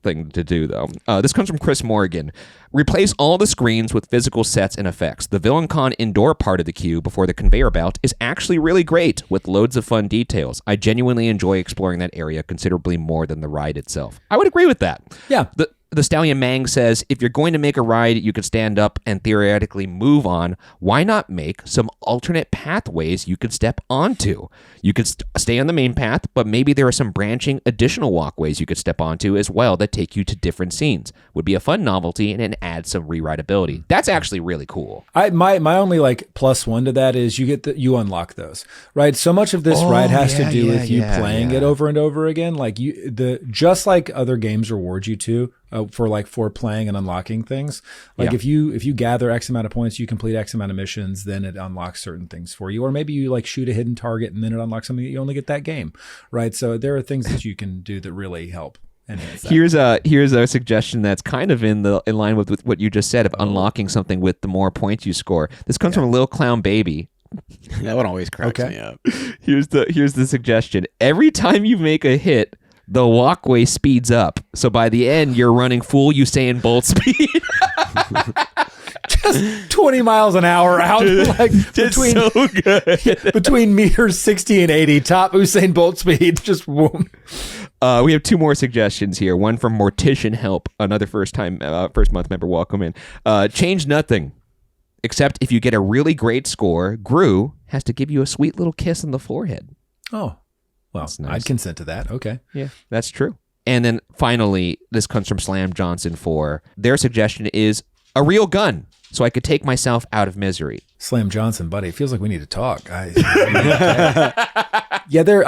thing to do, though. This comes from Chris Morgan. Replace all the screens with physical sets and effects. The VillainCon indoor part of the queue before the conveyor belt is actually really great, with loads of fun details. I genuinely enjoy exploring that area considerably more than the ride itself. I would agree with that. Yeah. The Stallion Mang says, if you're going to make a ride you could stand up and theoretically move on, why not make some alternate pathways you could step onto? You could stay on the main path, but maybe there are some branching additional walkways you could step onto as well that take you to different scenes. Would be a fun novelty and it adds some rewritability. That's actually really cool. My only like plus one to that is you unlock those, right? So much of this ride has to do with you playing it over and over again. Like just like other games reward you to for playing and unlocking things. Like if you gather X amount of points, you complete X amount of missions, then it unlocks certain things for you. Or maybe you like shoot a hidden target and then it unlocks something that you only get that game, right? So there are things that you can do that really help. Here's a suggestion that's kind of in line with what you just said of unlocking something with the more points you score. This comes from Lil Clown Baby. That one always cracks me up. Here's the suggestion. Every time you make a hit, the walkway speeds up. So by the end, you're running full Usain Bolt speed. Just 20 miles an hour out, like between meters 60 and 80, top Usain Bolt speed. Just whoom. We have two more suggestions here. One from Mortician Help, another first month member. Welcome in. Change nothing, except if you get a really great score, Gru has to give you a sweet little kiss on the forehead. Oh, well, nice. I'd consent to that. Okay. Yeah, that's true. And then finally, this comes from Slam Johnson 4. Their suggestion is a real gun, so I could take myself out of misery. Slam Johnson, buddy, it feels like we need to talk. I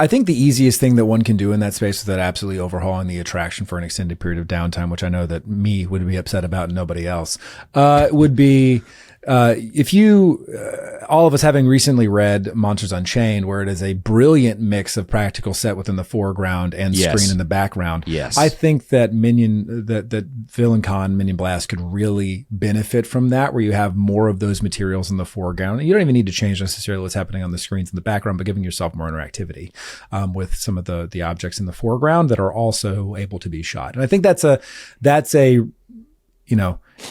think the easiest thing that one can do in that space without absolutely overhauling the attraction for an extended period of downtime, which I know that me would be upset about and nobody else, would be if you, all of us having recently read Monsters Unchained, where it is a brilliant mix of practical set within the foreground and screen in the background. Yes. I think that VillainCon Minion Blast could really benefit from that, where you have more of those materials in the foreground. You don't even need to change necessarily what's happening on the screens in the background, but giving yourself more interactivity with some of the objects in the foreground that are also able to be shot. And I think that's a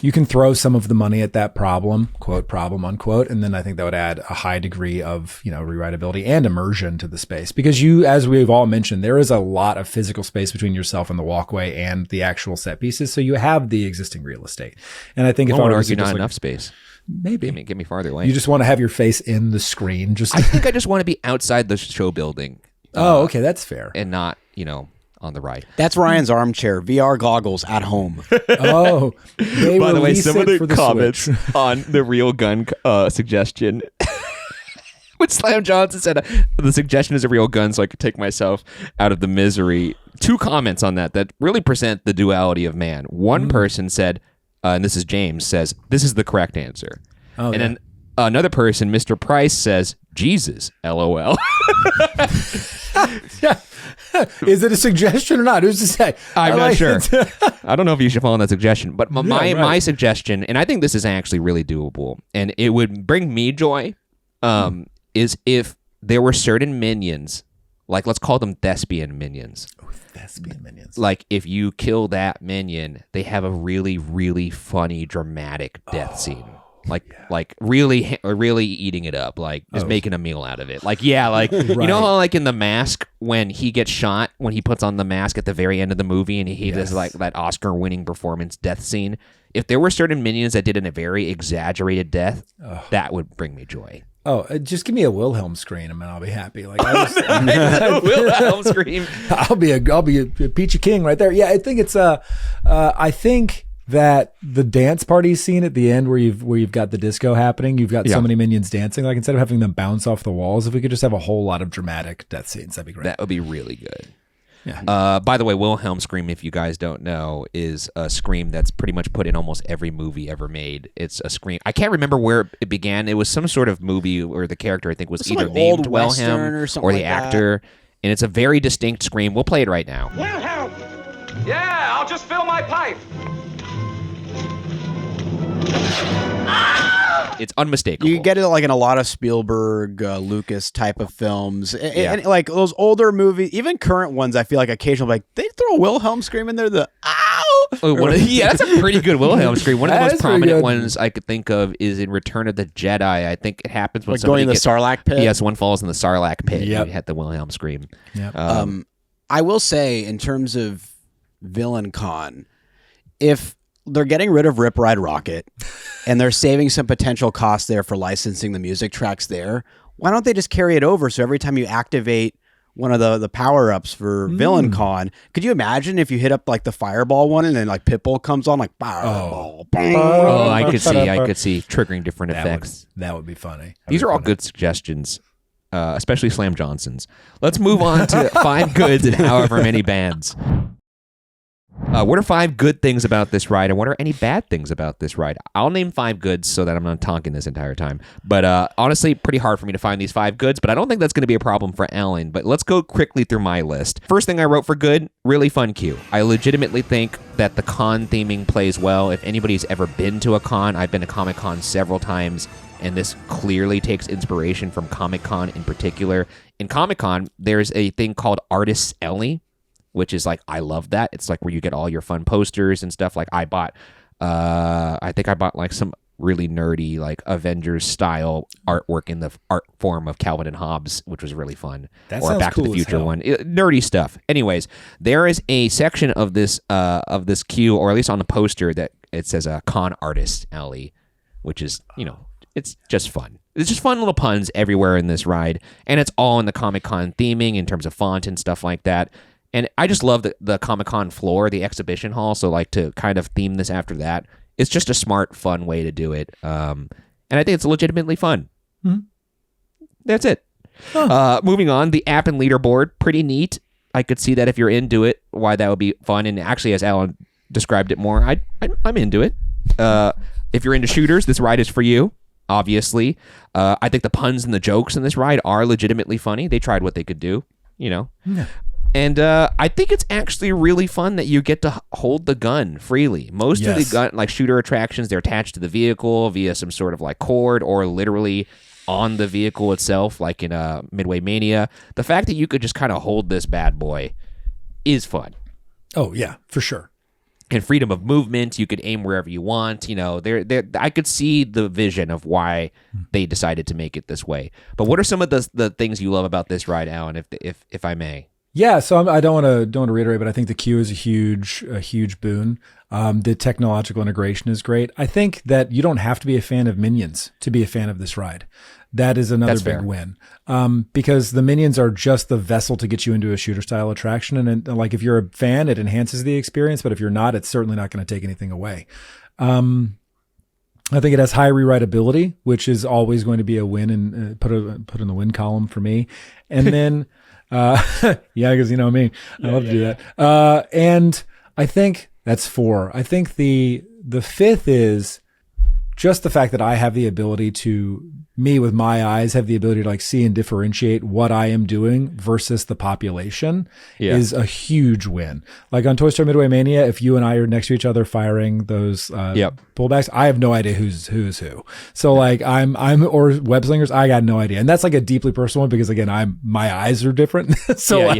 you can throw some of the money at that problem, quote, problem, unquote. And then I think that would add a high degree of, rewritability and immersion to the space, because as we've all mentioned, there is a lot of physical space between yourself and the walkway and the actual set pieces. So you have the existing real estate. And I think if I would argue not enough space. Maybe. Get me farther away. You just want to have your face in the screen. I think I just want to be outside the show building. Oh, okay. That's fair. And not, on the ride. That's Ryan's armchair. VR goggles at home. Oh, by the way, some of the comments Switch. on the real gun suggestion. When Slam Johnson said the suggestion is a real gun, so I could take myself out of the misery. Two comments on that really present the duality of man. One person said, and this is James, says, this is the correct answer. Oh, and then another person, Mr. Price, says, Jesus, LOL. Is it a suggestion or not? Who's to say? I'm not sure. I don't know if you should follow that suggestion, but my suggestion, and I think this is actually really doable, and it would bring me joy, is if there were certain minions, like let's call them thespian minions. Oh, thespian minions. Like if you kill that minion, they have a really, really funny, dramatic death scene. Like really eating it up, like just making a meal out of it. Like, yeah, like, you know how like in The Mask, when he gets shot, when he puts on the mask at the very end of the movie and he does like that Oscar-winning performance death scene, if there were certain minions that did a very exaggerated death, that would bring me joy. Oh, just give me a Wilhelm scream, and I'll be happy. Like Wilhelm scream. I'll be a Peachy King right there. Yeah, I think it's I think that the dance party scene at the end where you've got the disco happening, you've got so many minions dancing. Like instead of having them bounce off the walls, if we could just have a whole lot of dramatic death scenes, that'd be great. That would be really good. Yeah. By the way, Wilhelm scream, if you guys don't know, is a scream that's pretty much put in almost every movie ever made. It's a scream. I can't remember where it began. It was some sort of movie where the character I think was either like named old Western Wilhelm or the actor, and it's a very distinct scream. We'll play it right now. Wilhelm! Yeah, I'll just fill my pipe. It's unmistakable. You get it like in a lot of Spielberg, Lucas type of films, and like those older movies, even current ones. I feel like occasionally, like they throw a Wilhelm scream in there. The ow! Yeah, that's a pretty good Wilhelm scream. One of the most prominent ones I could think of is in Return of the Jedi. I think it happens when like somebody going in the Sarlacc pit. Yes, one falls in the Sarlacc pit. Yep. You had the Wilhelm scream. Yep. I will say, in terms of villain con, if they're getting rid of Rip Ride Rocket and they're saving some potential costs there for licensing the music tracks there, why don't they just carry it over? So every time you activate one of the power-ups for Villain Con, could you imagine if you hit up like the Fireball one and then like Pitbull comes on like Fireball? Oh, I could see triggering different effects. That would be funny. These are all good suggestions, especially Slam Johnson's. Let's move on to 5 goods and however many bands. What are 5 good things about this ride, and what are any bad things about this ride? I'll name 5 goods so that I'm not talking this entire time. But honestly, pretty hard for me to find these 5 goods, but I don't think that's going to be a problem for Alan. But let's go quickly through my list. First thing I wrote for good, really fun queue. I legitimately think that the con theming plays well. If anybody's ever been to a con, I've been to Comic-Con several times, and this clearly takes inspiration from Comic-Con in particular. In Comic-Con, there's a thing called Artist's Alley, which is like, I love that. It's like where you get all your fun posters and stuff. Like I think I bought like some really nerdy, like Avengers style artwork in the art form of Calvin and Hobbes, which was really fun. That or sounds Back cool to the as Future hell. one. Nerdy stuff. Anyways, there is a section of this queue, or at least on the poster, that it says a Con Artist Alley, which is, it's just fun. It's just fun little puns everywhere in this ride. And it's all in the Comic-Con theming in terms of font and stuff like that. And I just love the Comic-Con floor, the exhibition hall. So like to kind of theme this after that, it's just a smart, fun way to do it. And I think it's legitimately fun. Mm-hmm. That's it. Huh. Moving on, the app and leaderboard, pretty neat. I could see that if you're into it, why that would be fun. And actually, as Alan described it more, I'm into it. If you're into shooters, this ride is for you, obviously. I think the puns and the jokes in this ride are legitimately funny. They tried what they could do, Yeah. And I think it's actually really fun that you get to hold the gun freely. Most of the gun, like shooter attractions, they're attached to the vehicle via some sort of like cord or literally on the vehicle itself, like in Midway Mania. The fact that you could just kind of hold this bad boy is fun. Oh, yeah, for sure. And freedom of movement, you could aim wherever you want. I could see the vision of why they decided to make it this way. But what are some of the things you love about this ride, Alan, if I may? Yeah, so I don't want to reiterate, but I think the queue is a huge boon. The technological integration is great. I think that you don't have to be a fan of Minions to be a fan of this ride. That is another big win, because the Minions are just the vessel to get you into a shooter style attraction. And like if you're a fan, it enhances the experience. But if you're not, it's certainly not going to take anything away. I think it has high rewritability, which is always going to be a win, and put in the win column for me. And then. Because you know me, I love to do that. And I think that's 4. I think the the fifth is just the fact that I have the ability to, me with my eyes, have the ability to like see and differentiate what I am doing versus the population is a huge win. Like on Toy Story Midway Mania, if you and I are next to each other firing those pullbacks, I have no idea who's who. So like I'm or web slingers, I got no idea. And that's like a deeply personal one because again, my eyes are different. So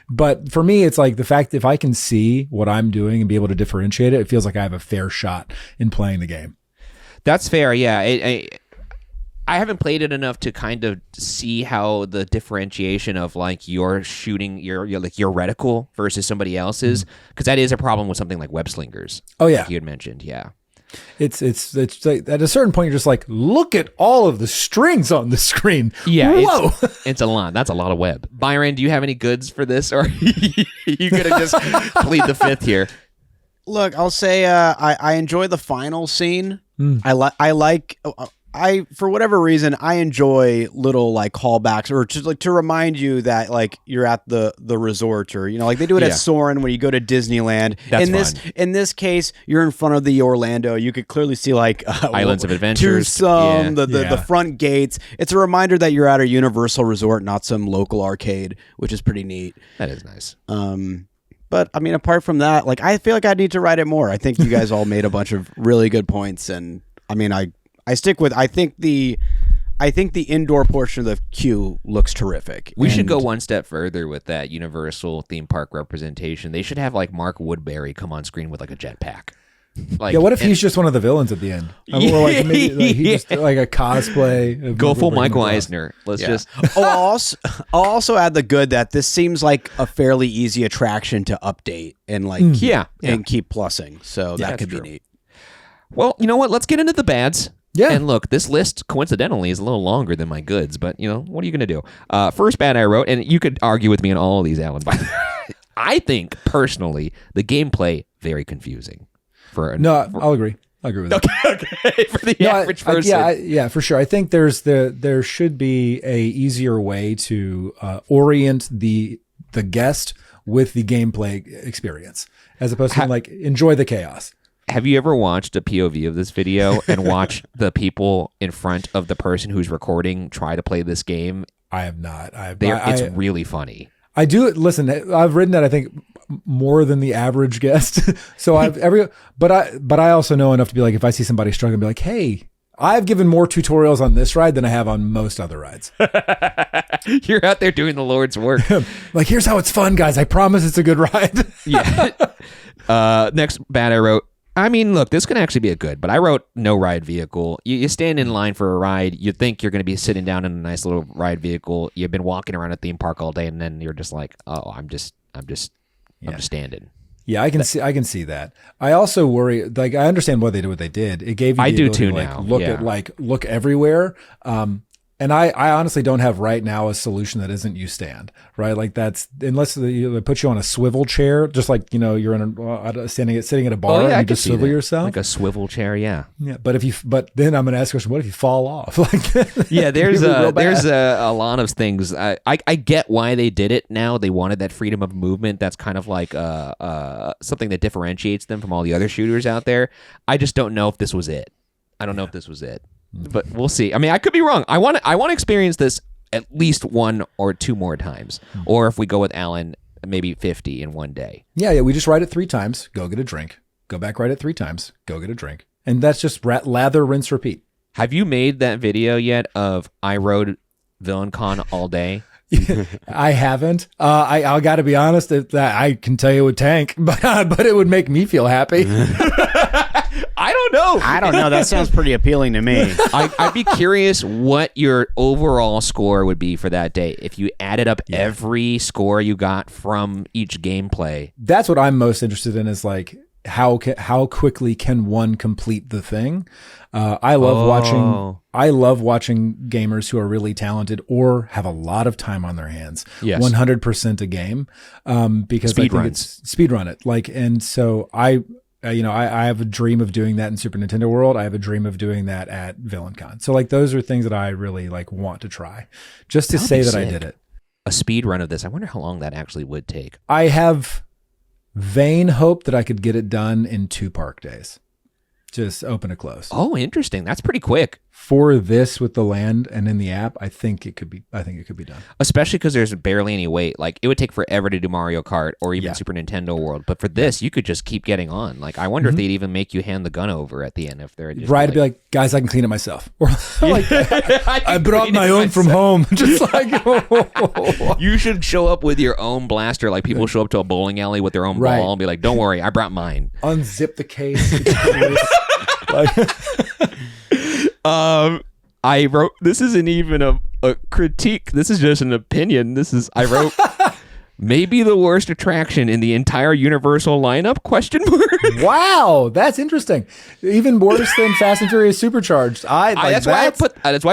but for me, it's like the fact that if I can see what I'm doing and be able to differentiate it, it feels like I have a fair shot in playing the game. That's fair. Yeah. I haven't played it enough to kind of see how the differentiation of like your shooting, your reticle versus somebody else's, because that is a problem with something like web slingers. Oh yeah, like you had mentioned. Yeah, it's like at a certain point you're just like, look at all of the strings on the screen. Yeah, whoa, it's a lot. That's a lot of web. Byron, do you have any goods for this, or you could have just plead the fifth here? Look, I'll say I enjoy the final scene. I for whatever reason I enjoy little like callbacks or just like to remind you that like you're at the resort or like they do it at Soarin' when you go to Disneyland. That's in this case you're in front of the Orlando. You could clearly see like Islands of Adventures, Tucson, the front gates. It's a reminder that you're at a Universal resort, not some local arcade, which is pretty neat. That is nice. But I mean, apart from that, like I feel like I need to write it more. I think you guys all made a bunch of really good points, and I mean, I stick with. I think the indoor portion of the queue looks terrific. We should go one step further with that Universal theme park representation. They should have like Mark Woodbury come on screen with like a jetpack. Like, what if he's just one of the villains at the end? Or like maybe like he just like a cosplay. Go full Mike Eisner. Let's just. I'll also add the good that this seems like a fairly easy attraction to update and like and keep plussing. So that could be neat. Well, you know what? Let's get into the bads. Yeah. And look, this list coincidentally is a little longer than my goods, but what are you going to do? First bad I wrote, and you could argue with me on all of these, Alan. But I think personally the gameplay very confusing. I'll agree. I agree with that. Okay. For the average person. Yeah, for sure. I think there should be a easier way to orient the guest with the gameplay experience, as opposed to like enjoy the chaos. Have you ever watched a POV of this video and watch the people in front of the person who's recording try to play this game? I have not. It's really funny. I do listen. I've written that I think more than the average guest. So but I also know enough to be like, if I see somebody struggling, be like, hey, I've given more tutorials on this ride than I have on most other rides. You're out there doing the Lord's work. Like, here's how it's fun, guys. I promise it's a good ride. Yeah. Next bad I wrote. I mean, look, this can actually be a good, but I wrote no ride vehicle. You stand in line for a ride. You think you're going to be sitting down in a nice little ride vehicle. You've been walking around a theme park all day, and then you're just like, oh, I'm just standing. Yeah, I can see that. I also worry. Like, I understand why they did what they did. It gave you. I the do ability too to, now. Look everywhere. And I honestly don't have right now a solution that isn't you stand, right? Like that's, unless they put you on a swivel chair, just like, you're in sitting at a bar and you just swivel yourself. Like a swivel chair. Yeah. Yeah. But then I'm going to ask the question, what if you fall off? Yeah, there's a lot of things. I get why they did it now. They wanted that freedom of movement. That's kind of like something that differentiates them from all the other shooters out there. I just don't know if this was it. I don't know if this was it. But we'll see. I mean, I could be wrong. I want to experience this at least one or two more times. Or if we go with Alan, maybe 50 in one day. Yeah. We just ride it 3 times. Go get a drink. Go back, ride it 3 times. Go get a drink. And that's just lather, rinse, repeat. Have you made that video yet of I rode VillainCon all day? I haven't. I got to be honest. I can tell you it would tank, but it would make me feel happy. I don't know. That sounds pretty appealing to me. I'd be curious what your overall score would be for that day if you added up every score you got from each gameplay. That's what I'm most interested in, is like how quickly can one complete the thing. I love watching gamers who are really talented or have a lot of time on their hands. Yes. 100% a game, because speed I think it's speed run it. Like, and so I have a dream of doing that in Super Nintendo World. I have a dream of doing that at VillainCon. So like, those are things that I really like want to try, just to say that I did it. A speed run of this. I wonder how long that actually would take. I have vain hope that I could get it done in 2 park days. just open to close. Oh, interesting. That's pretty quick. For this with the land and in the app, I think it could be done. Especially because there's barely any wait. Like, it would take forever to do Mario Kart or even Super Nintendo World. But for this, you could just keep getting on. Like, I wonder if they'd even make you hand the gun over at the end if they're just right, to be like, guys, I can clean it myself. Or like, I brought my own from home. Just like, you should show up with your own blaster. Like, people show up to a bowling alley with their own ball and be like, don't worry, I brought mine. Unzip the case. I wrote, this isn't even a critique. This is just an opinion. I wrote, maybe the worst attraction in the entire Universal lineup, ? Wow, that's interesting. Even worse than Fast and Furious Supercharged. That's why I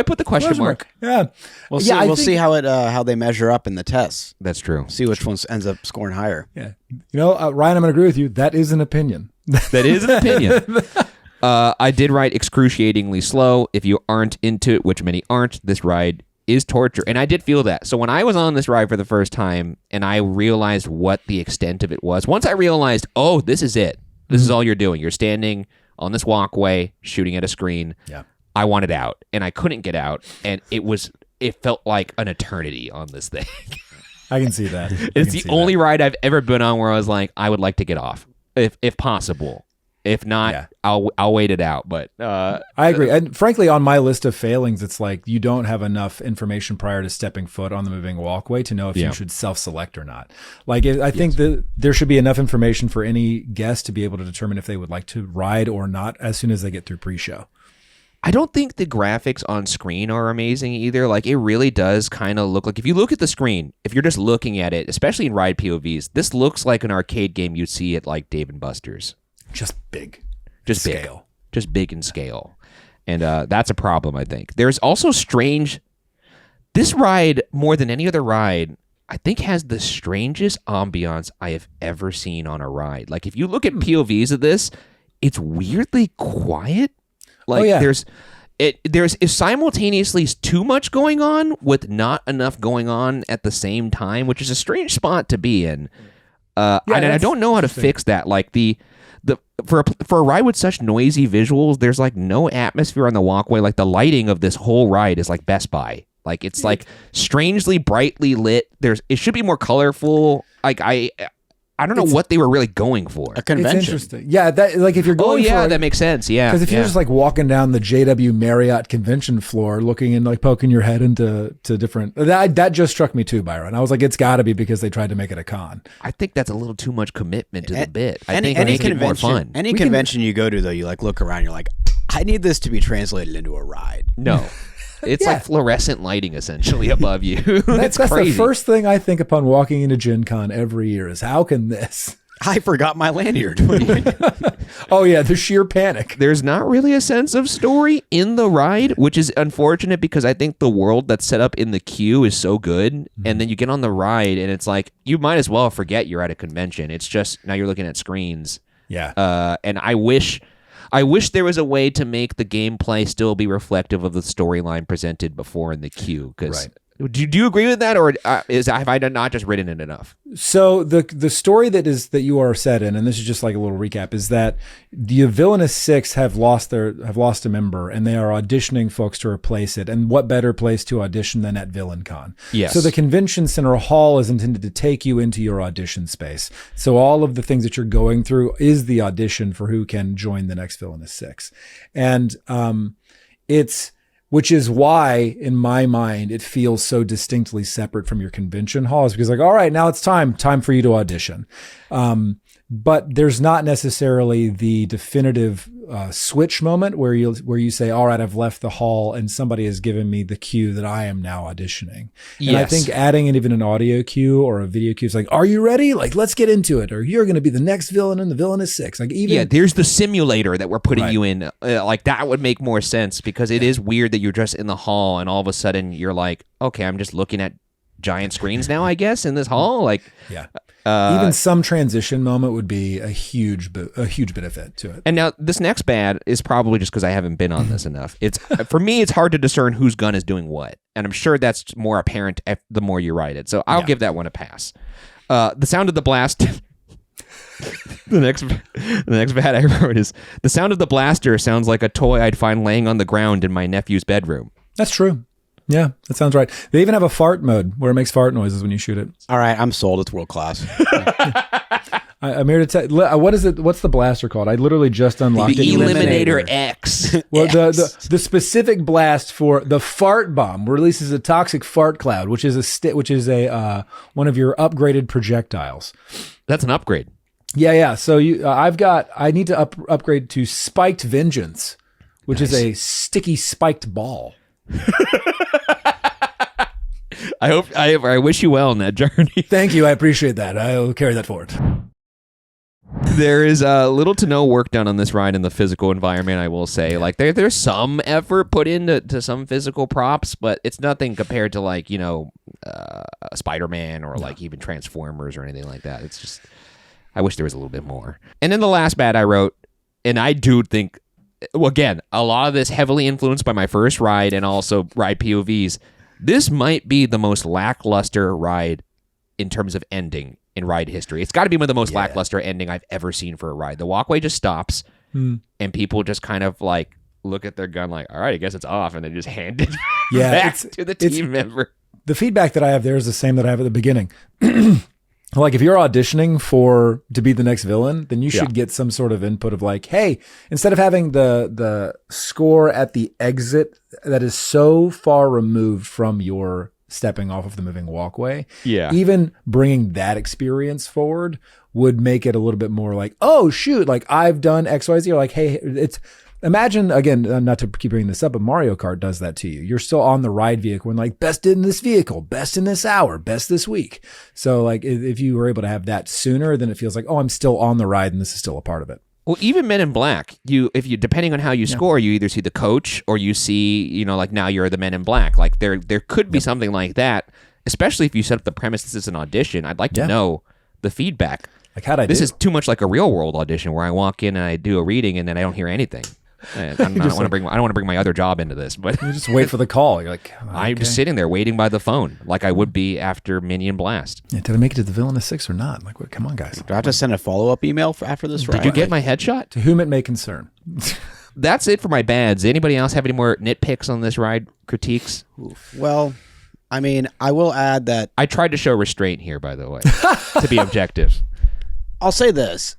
put the question mark. Yeah. We'll see how they measure up in the tests. That's true. See which one ends up scoring higher. Yeah. Ryan, I'm going to agree with you. That is an opinion. That is an opinion. I did ride excruciatingly slow. If you aren't into it, which many aren't, this ride is torture. And I did feel that. So when I was on this ride for the first time and I realized what the extent of it was, once I realized, oh, this is it. This is all you're doing. You're standing on this walkway, shooting at a screen. Yeah. I wanted out and I couldn't get out. And it felt like an eternity on this thing. I can see that. It's the only ride I've ever been on where I was like, I would like to get off if possible. If not, I'll wait it out. But I agree. And frankly, on my list of failings, it's like you don't have enough information prior to stepping foot on the moving walkway to know if you should self-select or not. Like, I think that there should be enough information for any guest to be able to determine if they would like to ride or not as soon as they get through pre-show. I don't think the graphics on screen are amazing either. Like, it really does kind of look like, if you look at the screen, if you're just looking at it, especially in ride POVs, this looks like an arcade game you'd see at like Dave & Buster's. Just big. Just big. Scale. Just big in scale. And that's a problem, I think. There's also this ride, more than any other ride, I think has the strangest ambiance I have ever seen on a ride. Like, if you look at POVs of this, it's weirdly quiet. Like, there's simultaneously too much going on with not enough going on at the same time, which is a strange spot to be in. And I don't know how to fix that. Like, for a ride with such noisy visuals, there's like no atmosphere on the walkway. Like, the lighting of this whole ride is like Best Buy. Like, it's like strangely brightly lit. It should be more colorful. Like, I don't know what they were really going for. A convention. It's interesting. Yeah, that, like, if you're going that makes sense. Yeah. Because if you're just like walking down the JW Marriott convention floor looking and like poking your head into different... That just struck me too, Byron. I was like, it's got to be because they tried to make it a con. I think that's a little too much commitment to the bit. I think any convention, it more fun. Any convention you go to, though, you like look around, you're like, I need this to be translated into a ride. No. It's like fluorescent lighting essentially above you. That's crazy. The first thing I think upon walking into Gen Con every year is, how can this? I forgot my lanyard. Oh yeah, the sheer panic. There's not really a sense of story in the ride, which is unfortunate because I think the world that's set up in the queue is so good. Mm-hmm. And then you get on the ride and it's like, you might as well forget you're at a convention. It's just, now you're looking at screens. Yeah. And I wish there was a way to make the gameplay still be reflective of the storyline presented before in the queue. Because do you agree with that, or have I not just written it enough? So the story that you are set in, and this is just like a little recap, is that the Villainous Six have lost a member, and they are auditioning folks to replace it. And what better place to audition than at VillainCon? Yes. So the Convention Center Hall is intended to take you into your audition space. So all of the things that you're going through is the audition for who can join the next Villainous Six, and which is why, in my mind, it feels so distinctly separate from your convention hall. It's because, like, all right, now it's time for you to audition. But there's not necessarily the definitive switch moment where you say, all right, I've left the hall and somebody has given me the cue that I am now auditioning. Yes. And I think adding in even an audio cue or a video cue is like, are you ready? Like, let's get into it. Or you're going to be the next villain in the Villainous Six. Like, even there's the simulator that we're putting you in. Like, that would make more sense because it is weird that you're just in the hall and all of a sudden you're like, okay, I'm just looking at giant screens now, I guess, in this hall. Like, even some transition moment would be a huge benefit to it. And now this next bad is probably just because I haven't been on this enough. It's for me, it's hard to discern whose gun is doing what, and I'm sure that's more apparent the more you ride it. So I'll give that one a pass. The sound of the blast. The next bad I wrote is, the sound of the blaster sounds like a toy I'd find laying on the ground in my nephew's bedroom. That's true. Yeah, that sounds right. They even have a fart mode where it makes fart noises when you shoot it. All right, I'm sold. It's world class. I'm here to tell. What is it? What's the blaster called? I literally just unlocked The it. E-Liminator X. Well, the specific blast for the fart bomb releases a toxic fart cloud, which is a one of your upgraded projectiles. That's an upgrade. Yeah. So I need to upgrade to Spiked Vengeance, which is a sticky spiked ball. I wish you well in that journey. Thank you. I appreciate that. I'll carry that forward. There is little to no work done on this ride in the physical environment, I will say. Like there's some effort put into some physical props, but it's nothing compared to like, Spider-Man or like even Transformers or anything like that. It's just, I wish there was a little bit more. And then the last bad I wrote, and I do think, well, again, a lot of this heavily influenced by my first ride and also ride POVs. This might be the most lackluster ride in terms of ending in ride history. It's got to be one of the most lackluster ending I've ever seen for a ride. The walkway just stops, and people just kind of like look at their gun like, all right, I guess it's off, and they just hand it back to the team member. The feedback that I have there is the same that I have at the beginning. Like if you're auditioning to be the next villain, then you should get some sort of input of like, hey, instead of having the score at the exit that is so far removed from your stepping off of the moving walkway, even bringing that experience forward would make it a little bit more like, oh shoot, like I've done XYZ, or like, hey, it's, imagine again, not to keep bringing this up, but Mario Kart does that to you. You're still on the ride vehicle and like, best in this vehicle, best in this hour, best this week. So like if you were able to have that sooner, then it feels like, oh, I'm still on the ride and this is still a part of it. Well, even Men in Black, if you depending on how you score, you either see the coach or you see, like now you're the Men in Black. Like there could be something like that, especially if you set up the premise this is an audition. I'd like to know the feedback. Like how'd I do? This is too much like a real world audition where I walk in and I do a reading and then I don't hear anything. I don't want to bring my other job into this, but you just wait for the call. You're like, okay. I'm just sitting there waiting by the phone, like I would be after Minion Blast. Yeah, did I make it to the Villainous 6 or not? Like, what? Come on, guys. Do I have to send a follow-up email after this ride? Did you get my headshot? To whom it may concern. That's it for my bads. Anybody else have any more nitpicks on this ride? Critiques? Well, I mean, I will add that I tried to show restraint here, by the way, to be objective. I'll say this.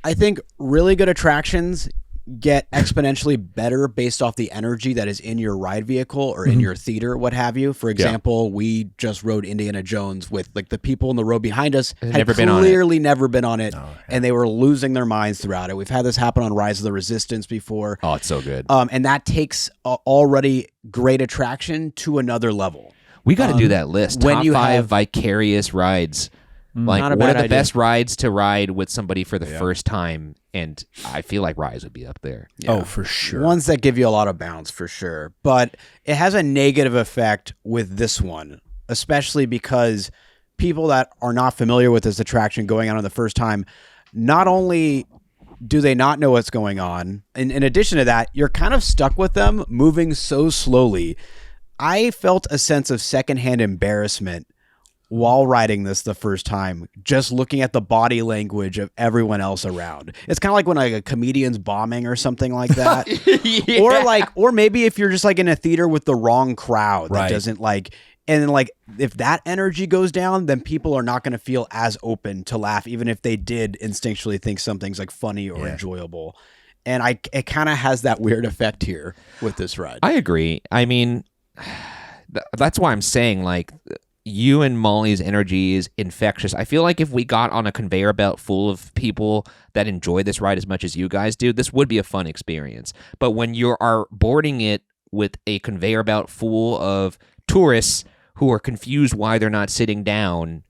I think really good attractions get exponentially better based off the energy that is in your ride vehicle or in your theater, what have you. For example, we just rode Indiana Jones with like the people in the row behind us had clearly never been on it, and they were losing their minds throughout it. We've had this happen on Rise of the Resistance before. Oh, it's so good. And that takes already great attraction to another level. We got to do that list. When Top you 5 have vicarious rides. Like, what are the best rides to ride with somebody for the first time? And I feel like Rise would be up there. Yeah. Oh, for sure. Ones that give you a lot of bounce, for sure. But it has a negative effect with this one, especially because people that are not familiar with this attraction going on the first time, not only do they not know what's going on, in addition to that, you're kind of stuck with them moving so slowly. I felt a sense of secondhand embarrassment while riding this the first time, just looking at the body language of everyone else around. It's kind of like when like a comedian's bombing or something like that. Or maybe if you're just like in a theater with the wrong crowd that doesn't like, and then like if that energy goes down, then people are not going to feel as open to laugh, even if they did instinctually think something's like funny or enjoyable. And it kind of has that weird effect here with this ride. I agree. I mean, that's why I'm saying like, you and Molly's energy is infectious. I feel like if we got on a conveyor belt full of people that enjoy this ride as much as you guys do, this would be a fun experience. But when you are boarding it with a conveyor belt full of tourists who are confused why they're not sitting down,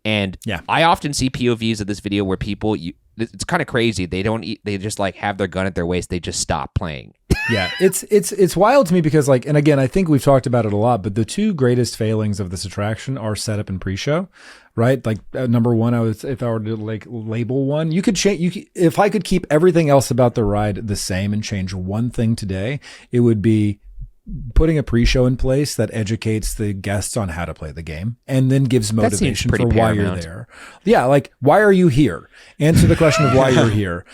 and I often see POVs of this video where people, it's kind of crazy. They just like have their gun at their waist. They just stop playing. Yeah, it's wild to me because like, and again, I think we've talked about it a lot, but the two greatest failings of this attraction are setup and pre-show, right? Like number one, if I were to like label one, you could change. If I could keep everything else about the ride the same and change one thing today, it would be putting a pre-show in place that educates the guests on how to play the game and then gives motivation for why you're there. Yeah, like, why are you here? Answer the question of why you're here.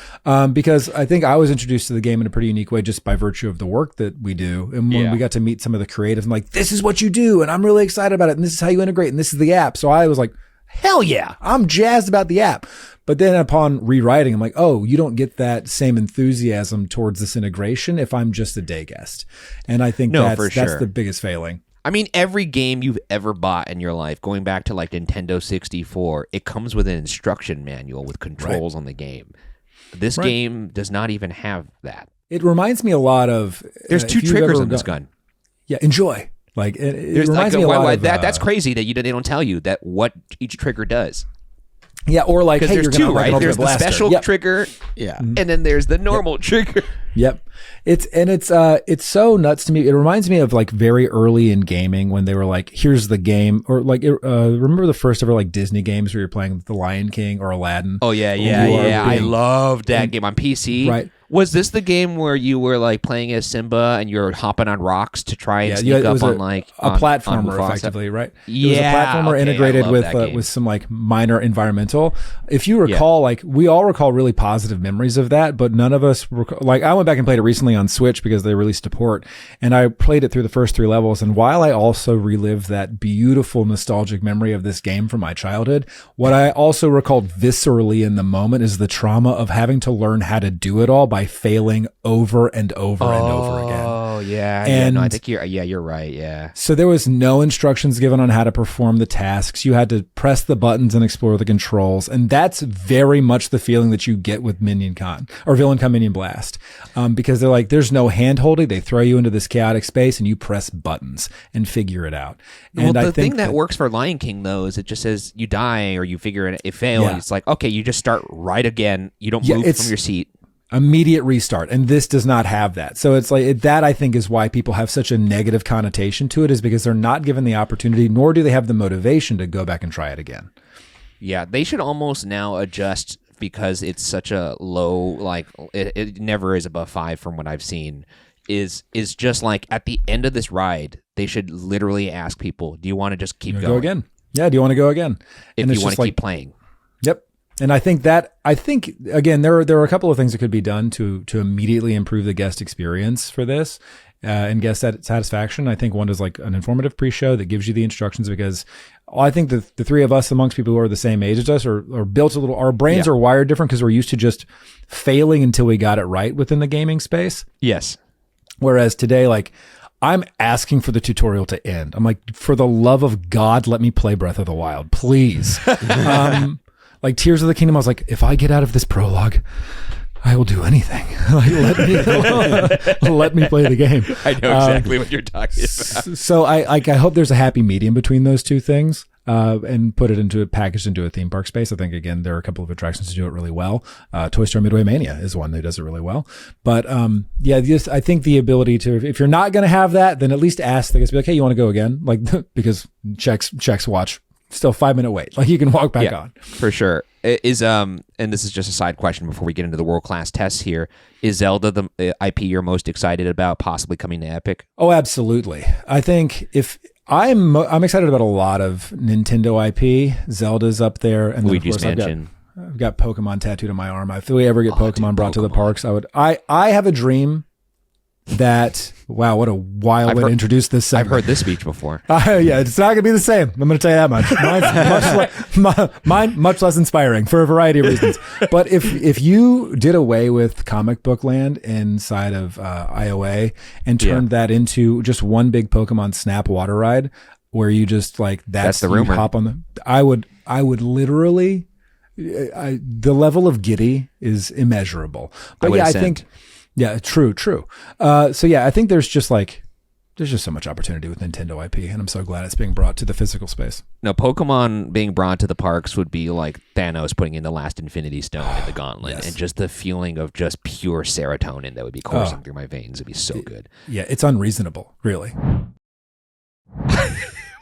Because I think I was introduced to the game in a pretty unique way just by virtue of the work that we do. And when we got to meet some of the creatives, I'm like, this is what you do, and I'm really excited about it, and this is how you integrate, and this is the app. So I was like, hell yeah, I'm jazzed about the app. But then upon rewriting, I'm like, oh, you don't get that same enthusiasm towards this integration if I'm just a day guest. And I think that's the biggest failing. I mean, every game you've ever bought in your life, going back to like Nintendo 64, it comes with an instruction manual with controls on the game. This game does not even have that. It reminds me a lot of... There's 2 triggers on this gun. Yeah, enjoy. Like, it reminds me a lot of... That's crazy that they don't tell you that what each trigger does. Yeah, or like, hey, there's you're 2, right? There's the special trigger, and then there's the normal trigger. Yep. It's so nuts to me. It reminds me of like very early in gaming when they were like, here's the game, or like, remember the first ever like Disney games where you're playing The Lion King or Aladdin? Oh yeah. I loved that game on PC. Right. Was this the game where you were like playing as Simba and you're hopping on rocks to try and sneak up on like a platformer, effectively, right? Yeah, it was a platformer integrated with some like minor environmental. If you recall, like we all recall really positive memories of that, but none of us like I went back and played it recently on Switch because they released a port, and I played it through the first 3 levels. And while I also relived that beautiful nostalgic memory of this game from my childhood, what I also recalled viscerally in the moment is the trauma of having to learn how to do it all by failing over and over and over again. Oh yeah. No, I think you're right. Yeah. So there was no instructions given on how to perform the tasks. You had to press the buttons and explore the controls. And that's very much the feeling that you get with Minion Con or Villain Con Minion Blast. Because they're like, there's no hand holding. They throw you into this chaotic space and you press buttons and figure it out. And the thing that works for Lion King though is it just says you die or you figure it fail. And it's like, okay, you just start right again. You don't move from your seat. Immediate restart, and this does not have that. So it's like that, I think, is why people have such a negative connotation to it, is because they're not given the opportunity, nor do they have the motivation to go back and try it again. Yeah, they should almost now adjust, because it's such a low, like it never is above 5 from what I've seen, is just like at the end of this ride, they should literally ask people, do you want to just keep going? Go again. Yeah, do you want to go again? If you want to keep playing. Yep. And I think again, there are a couple of things that could be done to immediately improve the guest experience for this and guest satisfaction. I think one is like an informative pre-show that gives you the instructions, because I think the 3 of us amongst people who are the same age as us are built a little, our brains are wired different because we're used to just failing until we got it right within the gaming space. Yes. Whereas today, like, I'm asking for the tutorial to end. I'm like, for the love of God, let me play Breath of the Wild, please. Like Tears of the Kingdom, I was like, if I get out of this prologue, I will do anything. Like, let me play the game. I know exactly what you're talking about. So I hope there's a happy medium between those 2 things, and put it packaged into a theme park space. I think, again, there are a couple of attractions to do it really well. Toy Story Midway Mania is one that does it really well. But I think the ability to, if you're not going to have that, then at least ask the guys, be like, hey, you want to go again? Like, because checks watch. Still 5-minute wait. Like, you can walk back on. For sure. Is and this is just a side question before we get into the world-class tests here. Is Zelda the IP you're most excited about possibly coming to Epic? Oh, absolutely. I think if I'm excited about a lot of Nintendo IP. Zelda's up there, and Luigi's Mansion. I've got Pokemon tattooed on my arm. If we ever get Pokemon brought to the parks, I have a dream that, wow, what a wild way to introduce this segment. I've heard this speech before. Yeah, it's not going to be the same. I'm going to tell you that much. Mine's much less inspiring for a variety of reasons. But if you did away with Comic Book Land inside of IOA and turned that into just one big Pokemon Snap water ride, where you just like that's the rumor. Hop on the. I would literally. The level of giddy is immeasurable. But I think. Yeah, true. I think there's just so much opportunity with Nintendo IP, and I'm so glad it's being brought to the physical space. Now, Pokemon being brought to the parks would be like Thanos putting in the last Infinity Stone in the gauntlet, and just the feeling of just pure serotonin that would be coursing through my veins would be so good. Yeah, it's unreasonable, really.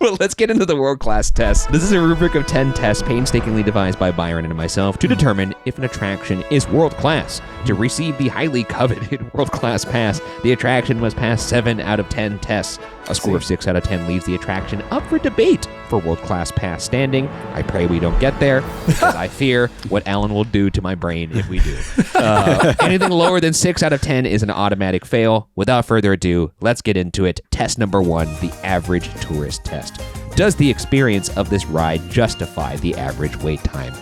Well, let's get into the world-class test. This is a rubric of 10 tests painstakingly devised by Byron and myself to determine if an attraction is world-class. To receive the highly coveted world-class pass, the attraction must pass 7 out of 10 tests. A score of 6 out of 10 leaves the attraction up for debate for world-class pass standing. I pray we don't get there, because I fear what Alan will do to my brain if we do. Anything lower than 6 out of 10 is an automatic fail. Without further ado, let's get into it. Test number 1, the average tourist test. Does the experience of this ride justify the average wait time?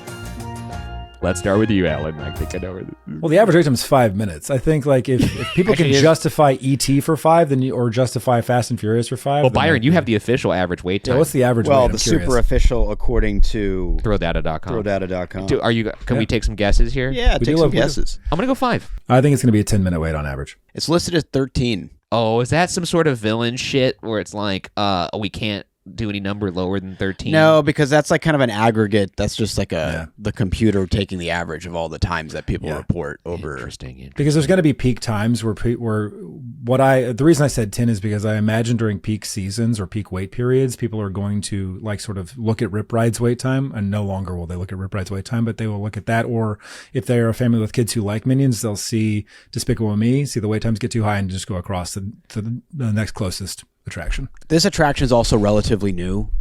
Let's start with you, Alan. I think I know where this is. Well, the average wait time is 5 minutes. I think like if people can justify E.T. for 5, then or justify Fast and Furious for 5. Well, Byron, you have the official average wait time. Yeah, what's the average Well, wait? the super official according to Throwdata.com. Throwdata.com. Can we take some guesses here? Yeah, take some guesses. I'm going to go 5. I think it's going to be a 10-minute wait on average. It's listed as 13. Oh, is that some sort of villain shit where it's like, we can't do any number lower than 13? No, because that's like kind of an aggregate. That's just like the computer taking the average of all the times that people report over. Interesting. Because there's going to be peak times where the reason I said 10 is because I imagine during peak seasons or peak wait periods, people are going to like sort of look at Rip Ride's wait time, and no longer will they look at Rip Ride's wait time, but they will look at that. Or if they're a family with kids who like Minions, they'll see Despicable Me, see the wait times get too high, and just go across to the next closest attraction. This attraction is also relatively new,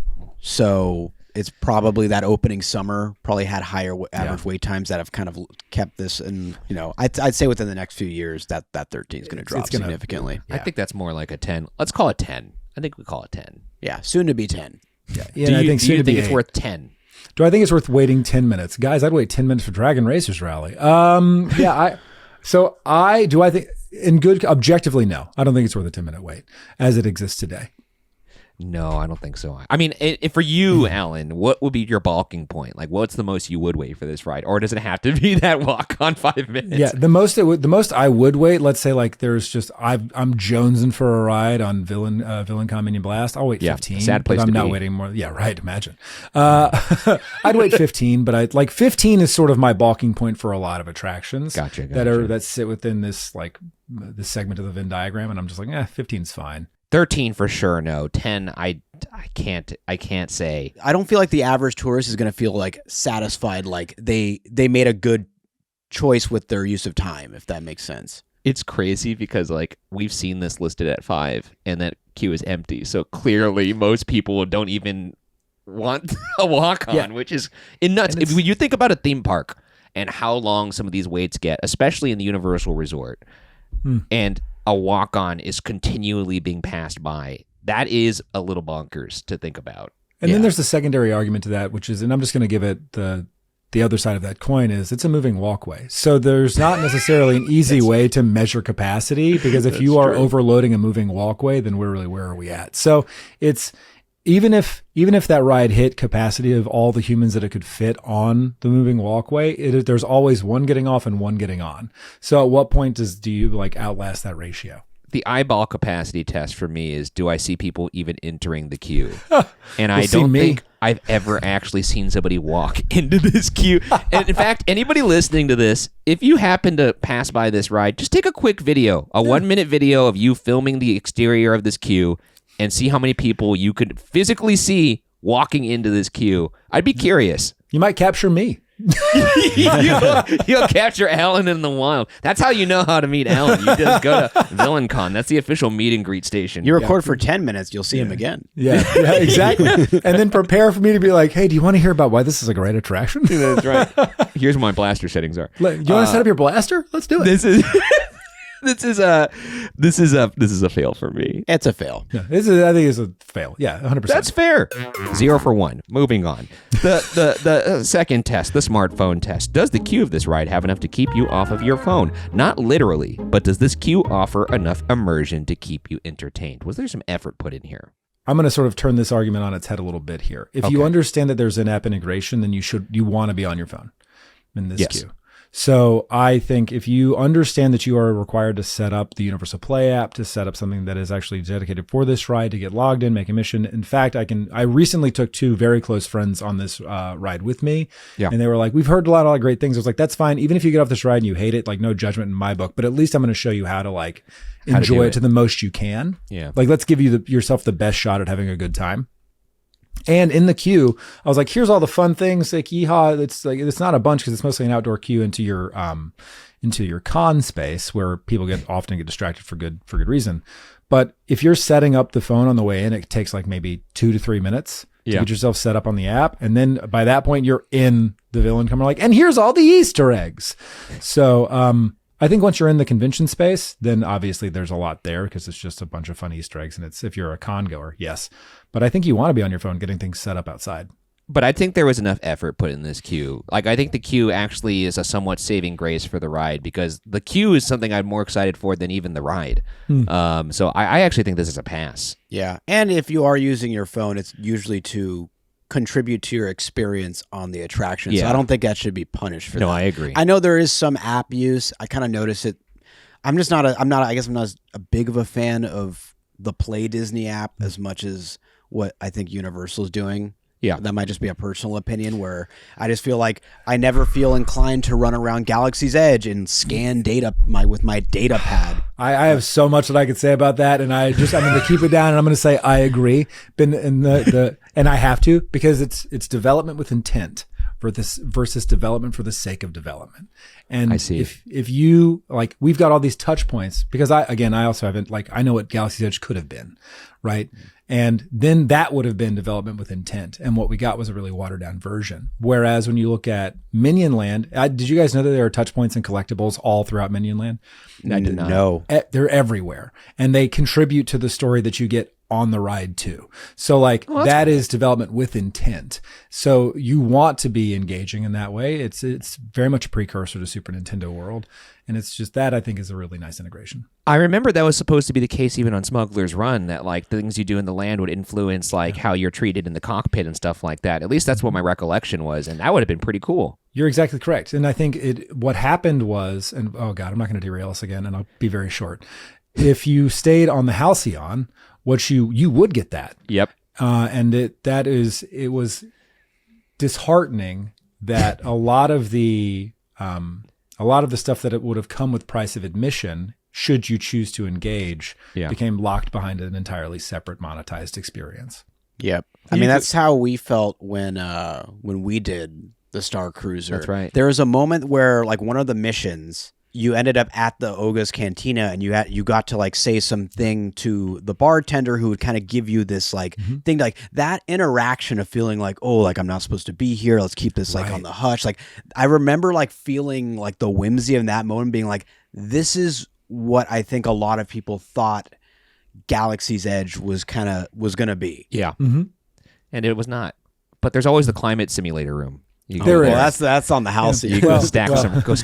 so it's probably that opening summer probably had higher average wait times that have kind of kept this. And I'd say within the next few years that 13 is going to drop significantly. I think that's more like a 10. Let's call it 10. I think we call it 10. Yeah, soon to be 10. Yeah, do you think it's worth 10? Do I think it's worth waiting 10 minutes? Guys, I'd wait 10 minutes for Dragon Racers Rally. I think in good objectively, no. I don't think it's worth a 10-minute wait as it exists today. No, I don't think so. I mean, for you, Alan, what would be your balking point? Like, what's the most you would wait for this ride, or does it have to be that walk on 5 minutes? Yeah, the most I would wait. Let's say like there's just I'm jonesing for a ride on VillainCon Minion Blast. I'll wait 15. Sad place but I'm to not be. waiting more. Yeah, right. Imagine. I'd wait 15, but 15 is sort of my balking point for a lot of attractions. Gotcha. that sit within this like this segment of the Venn diagram, and I'm just like, 15's fine. 13 for sure. No, 10. I can't say. I don't feel like the average tourist is going to feel like satisfied, like they made a good choice with their use of time, if that makes sense. It's crazy because like we've seen this listed at 5 and that queue is empty. So clearly most people don't even want a walk on, which is nuts. If you think about a theme park and how long some of these waits get, especially in the Universal Resort, and a walk-on is continually being passed by, that is a little bonkers to think about. And then there's the secondary argument to that, which is, and I'm just going to give it the other side of that coin, is it's a moving walkway. So there's not necessarily an easy way to measure capacity, because if you are overloading a moving walkway, then where are we at? So it's, even if that ride hit capacity of all the humans that it could fit on the moving walkway, there's always one getting off and one getting on. So at what point do you like outlast that ratio? The eyeball capacity test for me is, do I see people even entering the queue? And I don't think I've ever actually seen somebody walk into this queue. And in fact, anybody listening to this, if you happen to pass by this ride, just take a quick video, a 1-minute video of you filming the exterior of this queue, and see how many people you could physically see walking into this queue. I'd be curious. You might capture me. You'll capture Alan in the wild. That's how you know how to meet Alan. You just go to VillainCon. That's the official meet and greet station. You record for 10 minutes, you'll see him again. Yeah, exactly. And then prepare for me to be like, hey, do you want to hear about why this is a great attraction? That's right. Here's what my blaster settings are. You want to set up your blaster? Let's do it. This is a fail for me. It's a fail. Yeah, I think it's a fail. Yeah, 100%. That's fair. 0 for 1. Moving on. The second test, the smartphone test. Does the queue of this ride have enough to keep you off of your phone? Not literally, but does this queue offer enough immersion to keep you entertained? Was there some effort put in here? I'm going to sort of turn this argument on its head a little bit here. If you understand that there's in-app integration, then you want to be on your phone in this queue. So I think if you understand that you are required to set up the Universal Play app, to set up something that is actually dedicated for this ride, to get logged in, make a mission. In fact, I recently took 2 very close friends on this ride with me. Yeah. And they were like, we've heard a lot of great things. I was like, that's fine. Even if you get off this ride and you hate it, like no judgment in my book, but at least I'm going to show you how to enjoy it to the most you can. Yeah. Like, let's give you yourself the best shot at having a good time. And in the queue, I was like, here's all the fun things. Like, yeehaw. It's not a bunch because it's mostly an outdoor queue into your con space where people often get distracted for good reason. But if you're setting up the phone on the way in, it takes like maybe 2 to 3 minutes to get yourself set up on the app. And then by that point, you're in the villain camera, like, and here's all the Easter eggs. So I think once you're in the convention space, then obviously there's a lot there because it's just a bunch of fun Easter eggs. And it's, if you're a con goer, yes. But I think you want to be on your phone getting things set up outside. But I think there was enough effort put in this queue. Like, I think the queue actually is a somewhat saving grace for the ride because the queue is something I'm more excited for than even the ride. So I actually think this is a pass. Yeah. And if you are using your phone, it's usually to contribute to your experience on the attraction. Yeah. So I don't think that should be punished for that. No, I agree. I know there is some app use. I kind of notice it. I guess I'm not as a big of a fan of the Play Disney app as much as what I think Universal's doing. Yeah. That might just be a personal opinion where I just feel like I never feel inclined to run around Galaxy's Edge and scan data with my data pad. I have so much that I could say about that, and I'm going to keep it down, and I'm going to say I agree. And I have to, because it's development with intent versus development for the sake of development. And I see. If you like, we've got all these touch points because I also haven't, like, I know what Galaxy's Edge could have been, right? And then that would have been development with intent. And what we got was a really watered down version. Whereas when you look at Minion Land, did you guys know that there are touch points and collectibles all throughout Minion Land? I did not. No. They're everywhere. And they contribute to the story that you get on the ride too. So like that is development with intent. So you want to be engaging in that way. It's very much a precursor to Super Nintendo World. And it's just that I think is a really nice integration. I remember that was supposed to be the case even on Smuggler's Run, that like the things you do in the land would influence like how you're treated in the cockpit and stuff like that. At least that's what my recollection was. And that would have been pretty cool. You're exactly correct. And I think what happened was, and oh God, I'm not going to derail us again, and I'll be very short. If you stayed on the Halcyon, what you would get that. Yep. And it was disheartening that a lot of the stuff that it would have come with price of admission, should you choose to engage, became locked behind an entirely separate monetized experience. Yep. I mean, that's how we felt when we did the Star Cruiser. That's right. There was a moment where, like, one of the missions, you ended up at the Oga's Cantina and you got to like say something to the bartender who would kind of give you this like thing, like that interaction of feeling like, oh, like I'm not supposed to be here. Let's keep this like on the hush. Like I remember like feeling like the whimsy of that moment, being like, this is what I think a lot of people thought Galaxy's Edge was going to be. Yeah. Mm-hmm. And it was not. But there's always the climate simulator room. That's on the house. You go stack some rocks.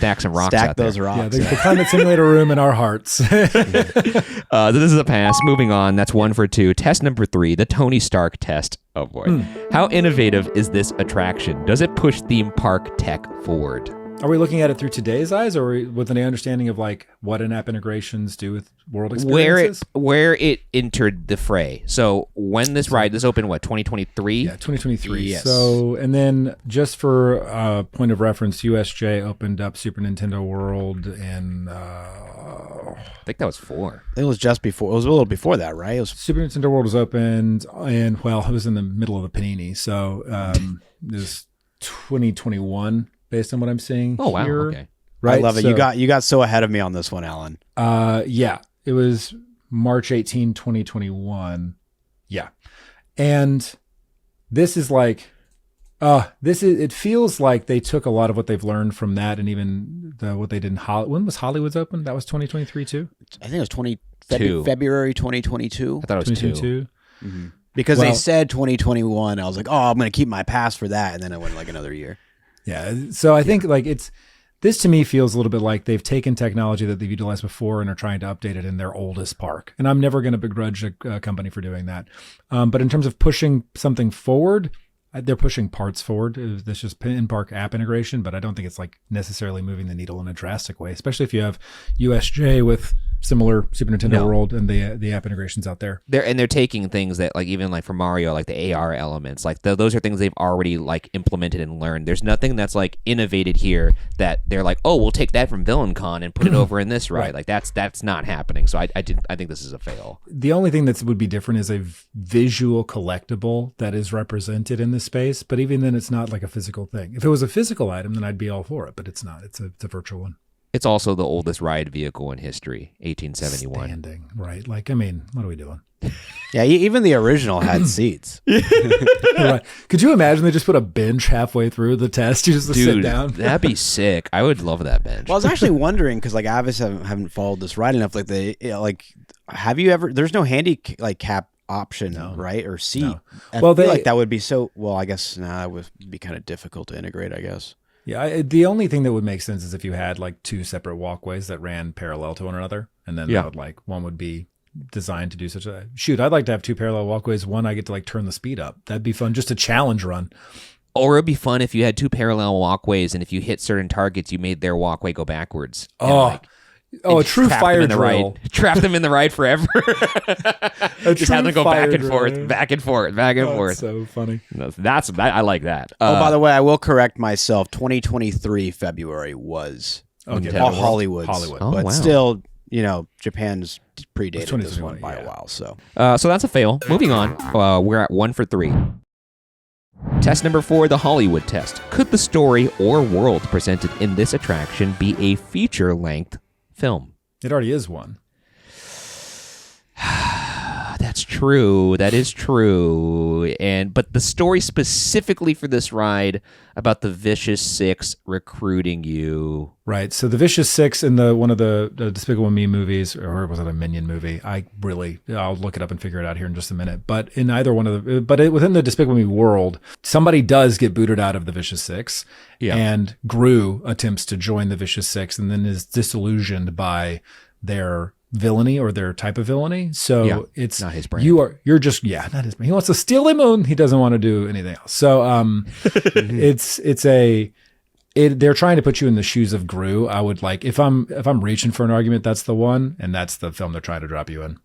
Stack out there. those rocks. Yeah, the climate simulator room in our hearts. This is a pass. Moving on. That's 1 for 2. Test number 3, the Tony Stark test. Oh boy. How innovative is this attraction? Does it push theme park tech forward? Are we looking at it through today's eyes, or with an understanding of like what in-app integrations do with world experiences? Where it entered the fray. So when this opened, what, 2023? Yeah, 2023. Yes. So, and then just for point of reference, USJ opened up Super Nintendo World in I think that was 4. It was just before. It was a little before that, right? Super Nintendo World was opened, and well, it was in the middle of a panini, so it was 2021. Based on what I'm seeing. Oh wow! Here, okay, right. I love it. So, You got so ahead of me on this one, Alan. Yeah, it was March 18, 2021. Yeah, and this is like, it feels like they took a lot of what they've learned from that, and even what they did in Hollywood. When was Hollywood's open? That was 2023 too. I think it was February 2022. I thought it was 2022. Mm-hmm. Because they said 2021. I was like, oh, I'm going to keep my pass for that, and then it went like another year. Yeah. So I think like this to me feels a little bit like they've taken technology that they've utilized before and are trying to update it in their oldest park. And I'm never going to begrudge a company for doing that. But in terms of pushing something forward, they're pushing parts forward. This just in-park app integration, but I don't think it's like necessarily moving the needle in a drastic way, especially if you have USJ with similar Super Nintendo World and the app integrations out there. They're taking things that like even like for Mario, like the AR elements, like those are things they've already like implemented and learned. There's nothing that's like innovated here that they're like, oh, we'll take that from VillainCon and put it over in this ride. Like that's not happening. So I think this is a fail. The only thing that would be different is a visual collectible that is represented in this space. But even then, it's not like a physical thing. If it was a physical item, then I'd be all for it. But it's not. It's a virtual one. It's also the oldest ride vehicle in history, 1871. Standing, right? Like, I mean, what are we doing? Yeah, even the original had seats. Right. Could you imagine they just put a bench halfway through the test? You just sit down. That'd be sick. I would love that bench. Well, I was actually wondering because like I obviously haven't followed this ride enough. Like have you ever? There's no cap option, right? Or seat. No. I feel like that would be so. Well, I guess that would be kind of difficult to integrate. I guess. Yeah, the only thing that would make sense is if you had like two separate walkways that ran parallel to one another, and then that would like one would be designed to do such a shoot. I'd like to have two parallel walkways. One, I get to like turn the speed up. That'd be fun, just a challenge run. Or it'd be fun if you had two parallel walkways, and if you hit certain targets, you made their walkway go backwards. A true fire drill. Trap them in the ride forever. Just have them go back and forth. So funny. I like that. By the way, I will correct myself. 2023 February was Hollywood. But still, Japan's predated this one by a while. So that's a fail. Moving on. We're at 1 for 3. Test number 4, the Hollywood test. Could the story or world presented in this attraction be a feature-length film? It already is one. That's true. That is true. But the story specifically for this ride about the Vicious Six recruiting you. Right. So the Vicious Six in one of the Despicable Me movies, or was it a Minion movie? I'll look it up and figure it out here in just a minute. But in either one of within the Despicable Me world, somebody does get booted out of the Vicious Six, and Gru attempts to join the Vicious Six, and then is disillusioned by their villainy or their type of villainy. So it's not his brand. You're just not his brand. He wants to steal the moon. He doesn't want to do anything else. So they're trying to put you in the shoes of Gru. I would like if I'm reaching for an argument, that's the one, and that's the film they're trying to drop you in.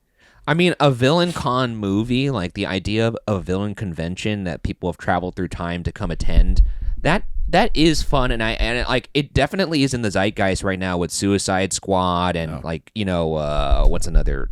I mean, a villain con movie, like the idea of a villain convention that people have traveled through time to come attend, that is fun, and it definitely is in the zeitgeist right now with Suicide Squad and what's another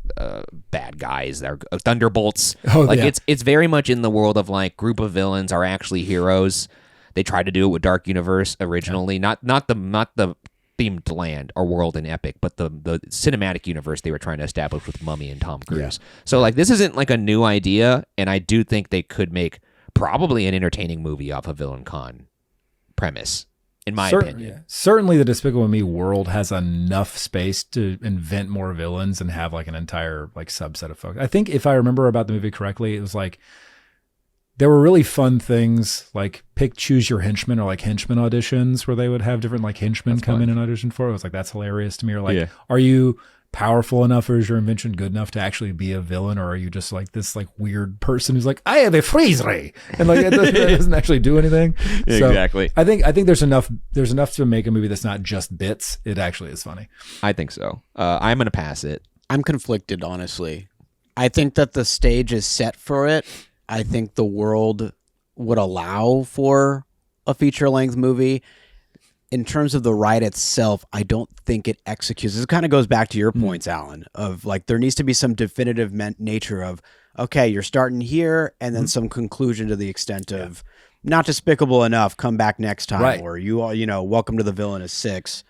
bad guys? They're Thunderbolts. It's very much in the world of like group of villains are actually heroes. They tried to do it with Dark Universe originally, not the themed land or world in Epic, but the cinematic universe they were trying to establish with Mummy and Tom Cruise. So like this isn't like a new idea, and I do think they could make probably an entertaining movie off of Villain Con premise, in my opinion. Yeah. Certainly the Despicable Me world has enough space to invent more villains and have like an entire like subset of folks. I think if I remember about the movie correctly, it was like there were really fun things like choose your henchman or like henchman auditions where they would have different like henchmen come in and audition for it. It was like, that's hilarious to me. Or like, are you powerful enough or is your invention good enough to actually be a villain, or are you just like this like weird person who's like, I have a freeze ray and like it doesn't actually do anything. So exactly. I think there's enough to make a movie that's not just bits. It actually is funny. I think so. I'm gonna pass it. I'm conflicted, honestly. I think that the stage is set for it. I think the world would allow for a feature-length movie. In terms of the ride itself, I don't think it executes. This kind of goes back to your points, Alan, of like there needs to be some definitive nature of, okay, you're starting here, and then some conclusion to the extent of not despicable enough, come back next time, or welcome to the Villainous Six.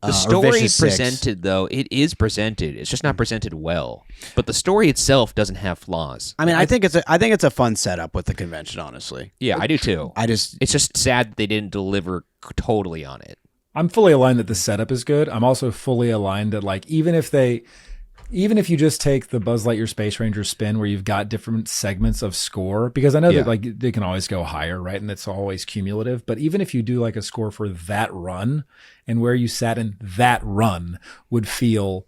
The story presented, though, it is presented. It's just not presented well. But the story itself doesn't have flaws. I mean, I think it's a fun setup with the convention, honestly. Yeah, I do too. It's just sad that they didn't deliver totally on it. I'm fully aligned that the setup is good. I'm also fully aligned that like even if you just take the Buzz Lightyear Space Ranger spin where you've got different segments of score, because I know that like they can always go higher, right? And it's always cumulative. But even if you do like a score for that run and where you sat in that run would feel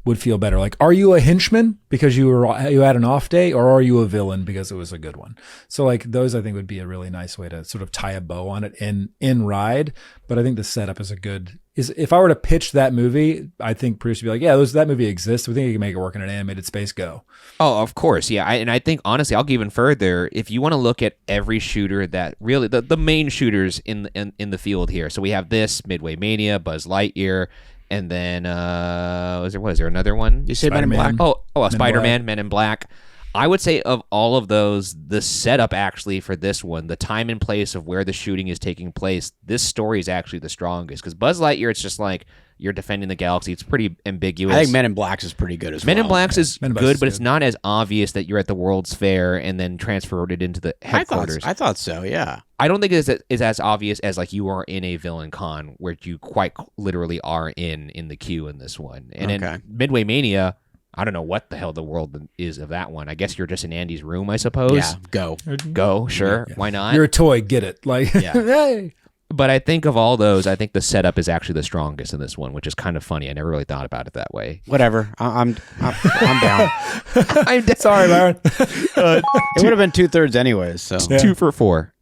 would feel better. Like, are you a henchman because you had an off day, or are you a villain because it was a good one? So like those, I think, would be a really nice way to sort of tie a bow on it in ride. But I think the setup is if I were to pitch that movie, I think producers would be like, yeah, that movie exists. We think you can make it work in an animated space. Go. Oh, of course. Yeah. And I think, honestly, I'll go even further. If you want to look at every shooter that really, the main shooters in the field here. So we have this, Midway Mania, Buzz Lightyear, and then, was there another one? You say Men in Black? Spider-Man, Men in Black. I would say of all of those, the setup actually for this one, the time and place of where the shooting is taking place, this story is actually the strongest. Because Buzz Lightyear, it's just like you're defending the galaxy. It's pretty ambiguous. I think Men in Black is pretty good as well. Men in Black is good, but it's not as obvious that you're at the World's Fair and then transferred it into the headquarters. I thought so, yeah. I don't think it's as obvious as like you are in a villain con, where you quite literally are in the queue in this one. And in Midway Mania, I don't know what the hell the world is of that one. I guess you're just in Andy's room, I suppose. Yeah, go, sure. Yeah. Why not? You're a toy, get it. Like, hey. But I think of all those, I think the setup is actually the strongest in this one, which is kind of funny. I never really thought about it that way. Whatever. I'm down. Sorry, Byron. It would have been 2/3 anyways. So 2 for 4.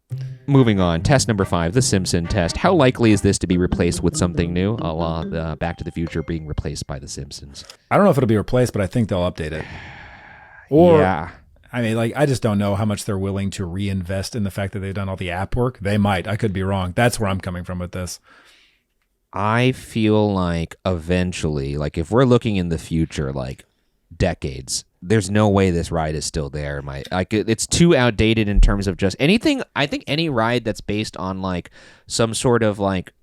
Moving on. Test number 5, the Simpson test. How likely is this to be replaced with something new, a la the Back to the Future being replaced by the Simpsons? I don't know if it'll be replaced, but I think they'll update it. Or, yeah. I mean, like, I just don't know how much they're willing to reinvest in the fact that they've done all the app work. They might. I could be wrong. That's where I'm coming from with this. I feel like eventually, like if we're looking in the future, like decades, there's no way this ride is still there. It's too outdated in terms of just anything. I think any ride that's based on like some sort of like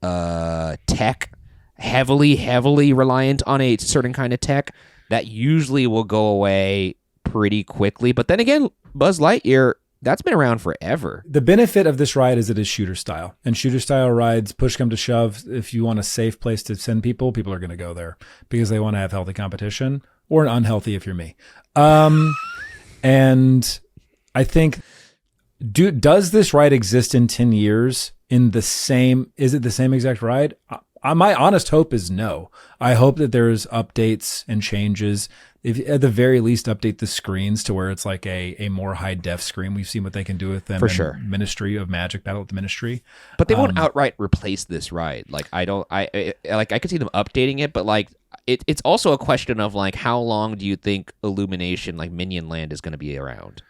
tech, heavily reliant on a certain kind of tech, that usually will go away pretty quickly. But then again, Buzz Lightyear, that's been around forever. The benefit of this ride is it is shooter style. And shooter style rides, push come to shove, if you want a safe place to send people are going to go there because they want to have healthy competition, or an unhealthy if you're me. And I think, does this ride exist in 10 years is it the same exact ride? My honest hope is no. I hope that there's updates and changes. If at the very least update the screens to where it's like a more high def screen. We've seen what they can do with them. For sure. Ministry of Magic, Battle at the Ministry. But they won't outright replace this ride. Like I could see them updating it, but like it's also a question of like how long do you think Illumination, like Minion Land, is going to be around?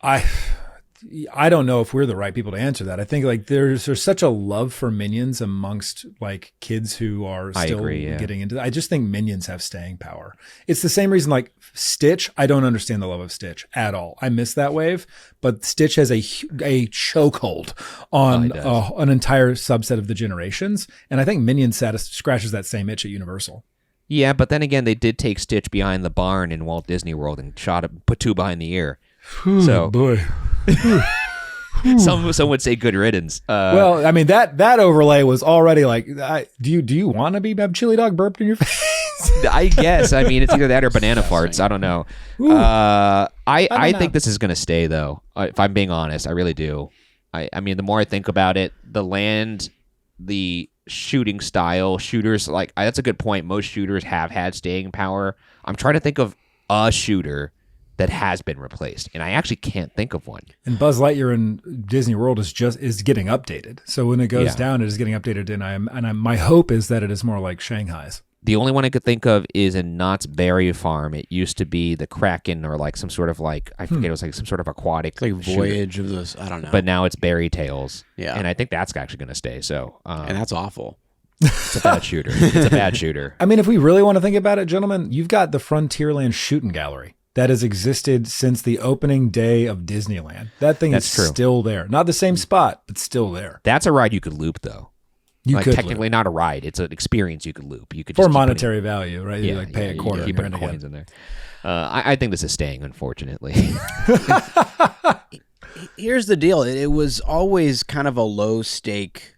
I don't know if we're the right people to answer that. I think like there's such a love for Minions amongst like kids who are still getting into that. I just think Minions have staying power. It's the same reason like Stitch. I don't understand the love of Stitch at all. I miss that wave, but Stitch has a chokehold on an entire subset of the generations. And I think Minions scratches that same itch at Universal. Yeah, but then again, they did take Stitch behind the barn in Walt Disney World and put 2 behind the ear. So boy. Some would say good riddance. Well, I mean that overlay was already like, do you want to be chili dog burped in your face? I guess. I mean, it's either that or banana farts. I don't know. I think this is going to stay though. If I'm being honest, I really do. I mean, the more I think about it, the land, the shooting style, shooters like that's a good point. Most shooters have had staying power. I'm trying to think of a shooter that has been replaced, and I actually can't think of one. And Buzz Lightyear in Disney World is getting updated. So when it goes down, it is getting updated, and my hope is that it is more like Shanghai's. The only one I could think of is in Knott's Berry Farm. It used to be the Kraken, or like some sort of like, I forget, it was like some sort of aquatic like Voyage of this. I don't know. But now it's Berry Tales. Yeah, and I think that's actually going to stay. So, and that's awful. It's a bad shooter. It's a bad shooter. I mean, if we really want to think about it, gentlemen, you've got the Frontierland Shooting Gallery that has existed since the opening day of Disneyland. That thing is still there. Not the same spot, but still there. That's a ride you could loop, though. You could technically not a ride; it's an experience you could loop. You could for monetary value, right? You pay a quarter. You put coins in there. I think this is staying, unfortunately. Here's the deal: it was always kind of a low stake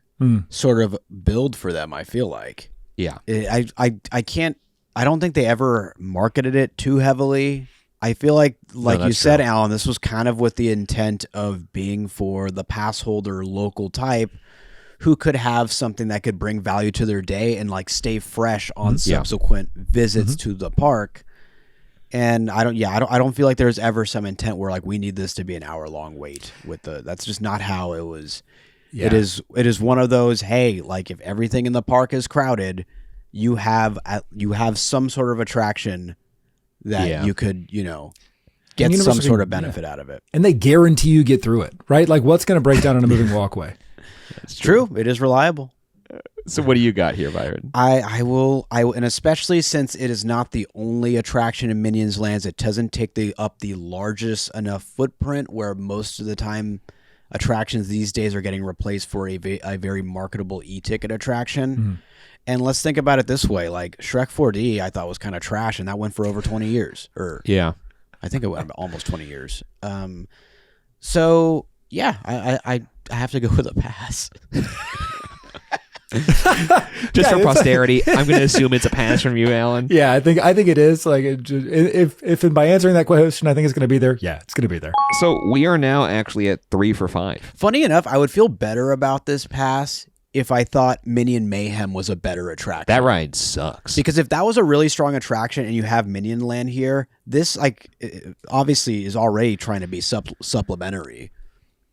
sort of build for them. I feel like, I can't. I don't think they ever marketed it too heavily. I feel like you said, Alan, this was kind of with the intent of being for the pass holder local type who could have something that could bring value to their day and like stay fresh on subsequent visits to the park. And I don't feel like there's ever some intent where like we need this to be an hour-long wait that's just not how it was. Yeah. It is one of those, hey, like if everything in the park is crowded, you have some sort of attraction that you could, get some sort of benefit out of it. And they guarantee you get through it, right? Like what's going to break down on a moving walkway? It's true. It is reliable. So what do you got here, Byron? I will, and especially since it is not the only attraction in Minions Lands, it doesn't take up the largest enough footprint where most of the time attractions these days are getting replaced for a very marketable e-ticket attraction. Mm-hmm. And let's think about it this way. Like Shrek 4D, I thought was kind of trash, and that went for over 20 years. I think it went almost 20 years. So yeah, I have to go with a pass. Just for posterity, I'm going to assume it's a pass from you, Alan. Yeah, I think it is. Like, if by answering that question, I think it's going to be there. Yeah, it's going to be there. So we are now actually at 3 for 5. Funny enough, I would feel better about this pass if I thought Minion Mayhem was a better attraction. That ride sucks. Because if that was a really strong attraction and you have Minion Land here, this like obviously is already trying to be supplementary.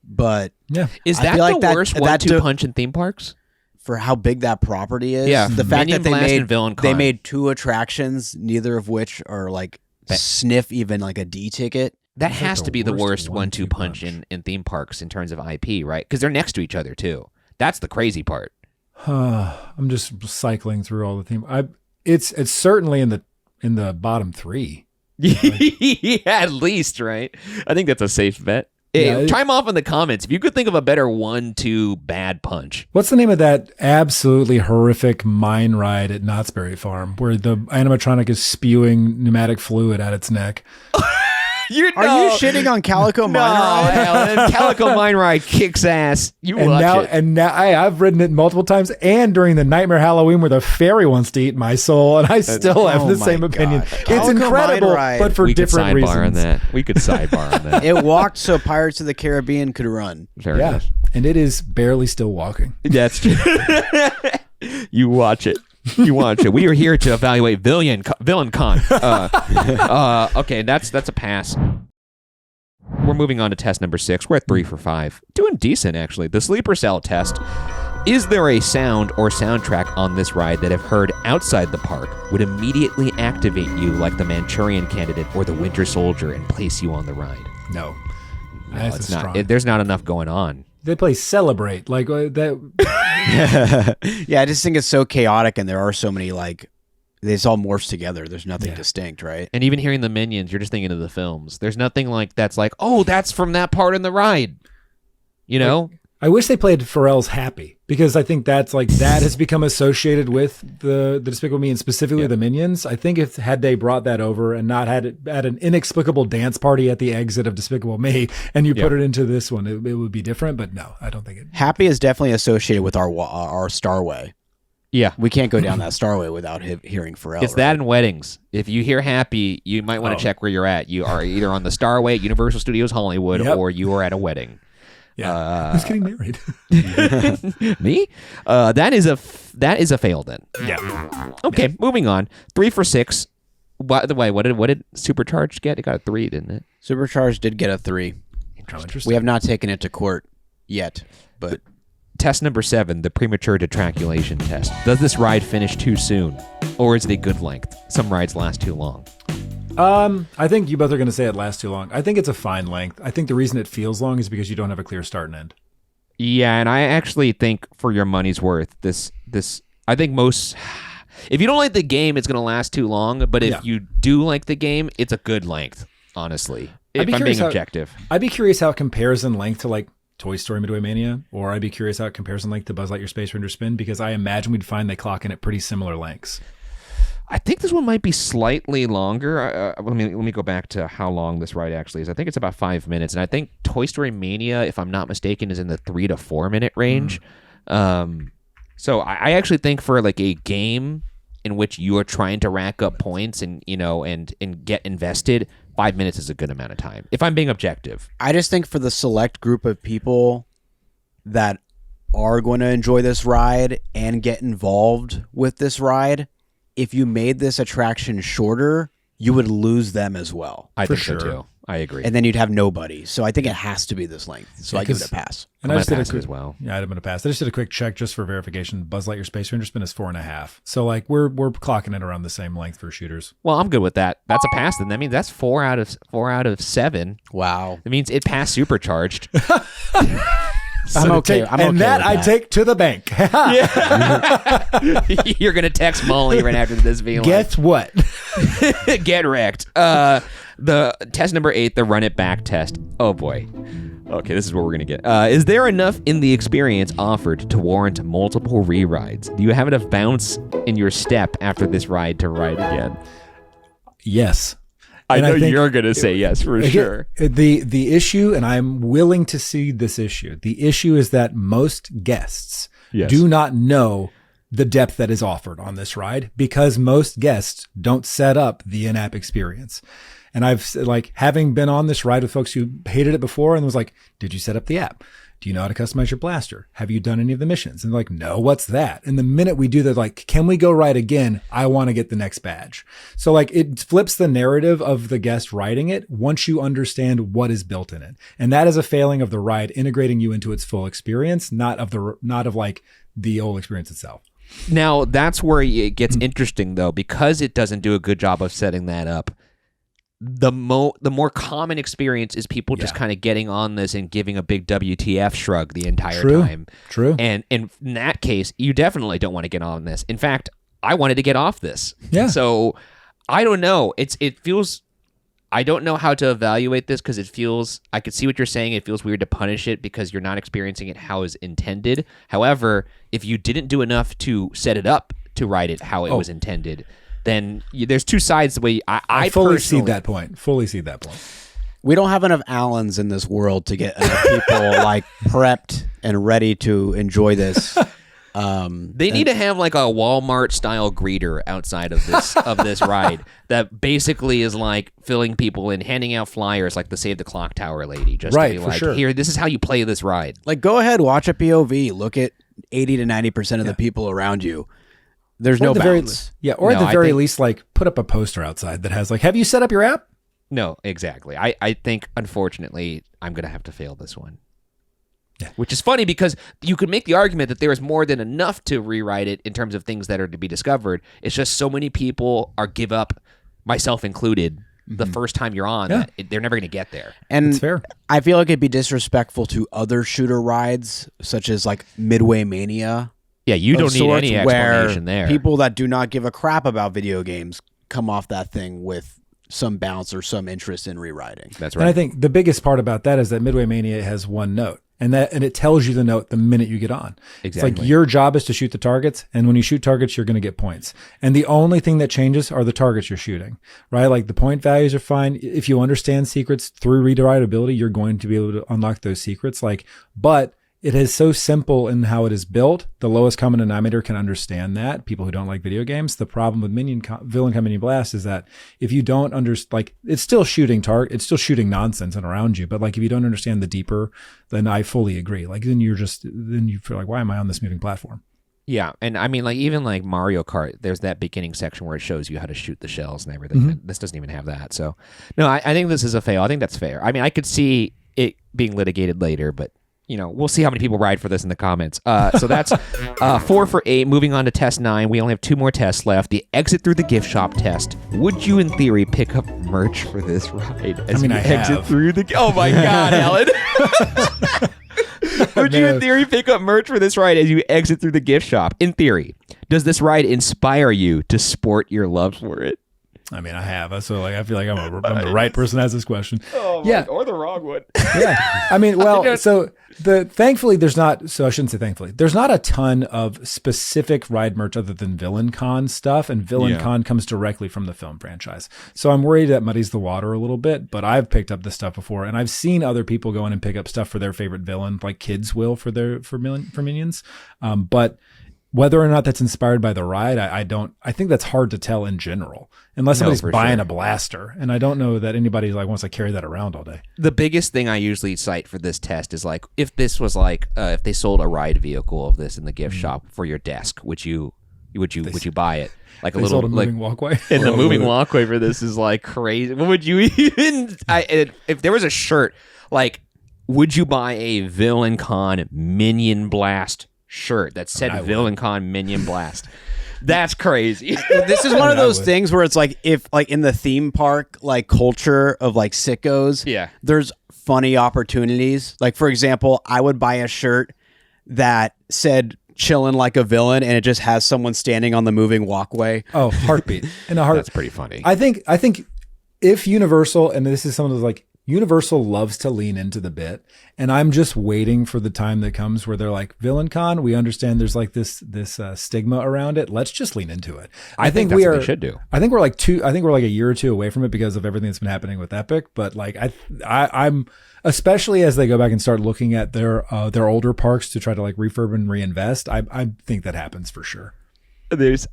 But yeah, is that the worst 1-2 punch in theme parks? For how big that property is, the fact Minion that they made 2 attractions, neither of which are like sniff even like a D ticket. That has to be the worst 1-2 punch in theme parks in terms of IP, right? Because they're next to each other too. That's the crazy part. I'm just cycling through all the theme. It's certainly in the bottom 3. Yeah, at least, right? I think that's a safe bet. Hey, chime off in the comments if you could think of a better 1-2 bad punch. What's the name of that absolutely horrific mine ride at Knott's Berry Farm where the animatronic is spewing pneumatic fluid at its neck? Are you shitting on Calico Mine Ride? Alan, Calico Mine Ride kicks ass. And now I've ridden it multiple times, and during the Nightmare Halloween where the fairy wants to eat my soul, and I still have the same opinion. It's incredible, but for different reasons. On that. We could sidebar on that. It walked so Pirates of the Caribbean could run. Fair enough. And it is barely still walking. That's true. You watch it. We are here to evaluate Villain Con. Okay, that's a pass. We're moving on to test number 6. We're at 3 for 5. Doing decent, actually. The sleeper cell test. Is there a sound or soundtrack on this ride that, if heard outside the park, would immediately activate you like the Manchurian Candidate or the Winter Soldier and place you on the ride? No. It's not. There's not enough going on. They play Celebrate like that. Yeah, I just think it's so chaotic, and there are so many this all morphs together. There's nothing distinct, right? And even hearing the Minions, you're just thinking of the films. There's nothing like that's like, oh, that's from that part in the ride. You know? I wish they played Pharrell's Happy, because I think that has become associated with the Despicable Me and specifically the Minions. I think had they brought that over and not had it at an inexplicable dance party at the exit of Despicable Me and you put it into this one, it would be different. But no, I don't think it. Happy is definitely associated with our Starway. Yeah, we can't go down that Starway without hearing Pharrell. It's that in weddings. If you hear Happy, you might want to check where you're at. You are either on the Starway at Universal Studios Hollywood or you are at a wedding. Yeah, who's getting married? Me? That is a fail then. Yeah. Okay, moving on. 3 for 6. By the way, what did Supercharged get? It got a 3, didn't it? Supercharged did get a 3. Interesting. We have not taken it to court yet, but test number 7, the premature detraculation test. Does this ride finish too soon, or is it a good length? Some rides last too long. I think you both are going to say it lasts too long. I think it's a fine length. I think the reason it feels long is because you don't have a clear start and end. Yeah, and I actually think for your money's worth, this I think most. If you don't like the game, it's going to last too long. But if you do like the game, it's a good length. Honestly, if I'm being objective, I'd be curious how it compares in length to like Toy Story Midway Mania, or I'd be curious how it compares in length to Buzz Lightyear Space Ranger Spin, because I imagine we'd find they clock in at pretty similar lengths. I think this one might be slightly longer. Let me go back to how long this ride actually is. I think it's about 5 minutes, and I think Toy Story Mania, if I'm not mistaken, is in the 3 to 4 minute range. So I actually think for like a game in which you are trying to rack up points and and get invested, 5 minutes is a good amount of time. If I'm being objective, I just think for the select group of people that are going to enjoy this ride and get involved with this ride, if you made this attraction shorter, you would lose them as well. I think so too. I agree. And then you'd have nobody. So I think it has to be this length. So I give it a pass. And I just did a quick, as well. Yeah, I'm going to pass. I just did a quick check just for verification. Buzz Lightyear Space Ranger spin is 4.5. So like we're clocking it around the same length for shooters. Well, I'm good with that. That's a pass. Then that means that's 4 out of 7. Wow. It means it passed supercharged. I'm okay. I take to the bank. You're gonna text Molly right after this being Guess what? Get wrecked. The test number 8, the run it back test. Oh boy. Okay, this is what we're gonna get. Is there enough in the experience offered to warrant multiple re-rides? Do you have enough bounce in your step after this ride to ride again? Yes. I know you're going to say yes for sure. The issue, and I'm willing to see this issue, the issue is that most guests do not know the depth that is offered on this ride because most guests don't set up the in-app experience. And I've like having been on this ride with folks who hated it before and was like, did you set up the app? Do you know how to customize your blaster? Have you done any of the missions? And they're like, no, what's that? And the minute we do that, like, can we go ride again? I want to get the next badge. So like it flips the narrative of the guest riding it once you understand what is built in it. And that is a failing of the ride integrating you into its full experience, not of like the old experience itself. Now that's where it gets interesting though, because it doesn't do a good job of setting that up. The more common experience is people just kind of getting on this and giving a big WTF shrug the entire time. True. And in that case, you definitely don't want to get on this. In fact, I wanted to get off this. Yeah. So I don't know. It feels. I don't know how to evaluate this because it feels. I could see what you're saying. It feels weird to punish it because you're not experiencing it how is intended. However, if you didn't do enough to set it up to ride it how it was intended, then there's two sides the way I fully see that point. Fully see that point. We don't have enough Allens in this world to get enough people like prepped and ready to enjoy this. They need to have like a Walmart style greeter outside of this ride that basically is like filling people in, handing out flyers like the Save the Clock Tower lady, just to be like, here, this is how you play this ride. Like, go ahead, watch a POV, look at 80 to 90% of the people around you. There's no bounds. Or at the very least, like put up a poster outside that has like, have you set up your app? No, exactly. I think, unfortunately, I'm going to have to fail this one. Yeah. Which is funny because you could make the argument that there is more than enough to rewrite it in terms of things that are to be discovered. It's just so many people give up, myself included, the first time you're on, that they're never going to get there. And it's fair. I feel like it'd be disrespectful to other shooter rides, such as like Midway Mania. Yeah, you don't need any explanation there. People that do not give a crap about video games come off that thing with some bounce or some interest in rewriting. That's right. And I think the biggest part about that is that Midway Mania has one note. And it tells you the note the minute you get on. Exactly. It's like your job is to shoot the targets, and when you shoot targets, you're going to get points. And the only thing that changes are the targets you're shooting, right? Like the point values are fine. If you understand secrets through rewritability, you're going to be able to unlock those secrets. But it is so simple in how it is built. The lowest common denominator can understand that. People who don't like video games. The problem with Villain Minion Blast is that if you don't understand, it's still shooting it's still shooting nonsense and around you. But like if you don't understand the deeper, then I fully agree. Like then you feel like, why am I on this moving platform? Yeah, and I mean, like even like Mario Kart, there's that beginning section where it shows you how to shoot the shells and everything. Mm-hmm. This doesn't even have that. So no, I think this is a fail. I think that's fair. I mean, I could see it being litigated later, but we'll see how many people ride for this in the comments. So that's 4 for 8. Moving on to test 9. We only have 2 more tests left. The exit through the gift shop test. Would you, in theory, pick up merch for this ride? Exit through the. Oh my God, Alan! Would you, in theory, pick up merch for this ride as you exit through the gift shop? In theory, does this ride inspire you to sport your love for it? I mean, I have. So I feel like I'm the right person to ask this question. Oh, yeah, or the wrong one. Yeah, I mean, well, thankfully there's not. So I shouldn't say thankfully. There's not a ton of specific ride merch other than Villain Con stuff, and Villain Con comes directly from the film franchise. So I'm worried that muddies the water a little bit. But I've picked up this stuff before, and I've seen other people go in and pick up stuff for their favorite villain, like kids will for Minions. But Whether or not that's inspired by the ride, I think that's hard to tell in general, unless somebody's buying a blaster. And I don't know that anybody like wants to carry that around all day. The biggest thing I usually cite for this test is like, if this was like, if they sold a ride vehicle of this in the gift shop for your desk, would you buy it? Like a little moving walkway. And the moving walkway for this is like crazy. What would you even? If there was a shirt, like, would you buy a Villain Con Minion Blast shirt that said Villain Con Minion Blast? That's crazy. This is one of those things where it's like, if like in the theme park like culture of like sickos, there's funny opportunities. Like, for example, I would buy a shirt that said chilling like a villain, and it just has someone standing on the moving walkway. Oh, heartbeat. In a heart. That's pretty funny. I think if Universal, and this is something that's like, Universal loves to lean into the bit, and I'm just waiting for the time that comes where they're like, Villain Con, we understand there's like this stigma around it. Let's just lean into it. I think that's what they should do. I think we're like a year or two away from it because of everything that's been happening with Epic. But like I'm especially as they go back and start looking at their older parks to try to like refurb and reinvest. I think that happens for sure.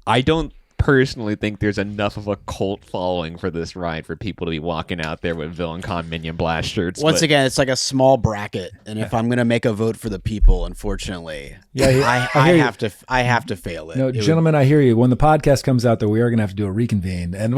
I don't personally think there's enough of a cult following for this ride for people to be walking out there with Villain Con Minion Blast shirts. Once again, it's like a small bracket, and if I'm going to make a vote for the people, unfortunately, I have to fail it. No, gentlemen, I hear you. When the podcast comes out, though, we are going to have to do a reconvene, and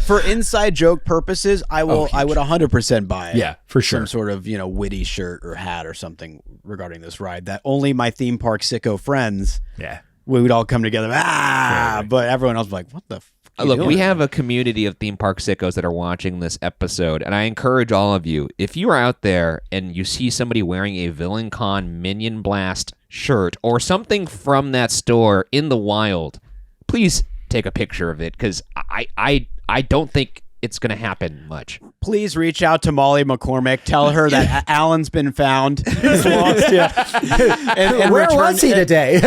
for inside joke purposes, I would 100% buy it. Yeah, for sure. Some sort of witty shirt or hat or something regarding this ride that only my theme park sicko friends. Yeah. We would all come together, but everyone else was like, what the f*** Look, we have a community of theme park sickos that are watching this episode, and I encourage all of you, if you are out there and you see somebody wearing a Villain Con Minion Blast shirt or something from that store in the wild, please take a picture of it, because I don't think it's going to happen much. Please reach out to Molly McCormack. Tell her that Alan's been found. He's lost, and where was he today?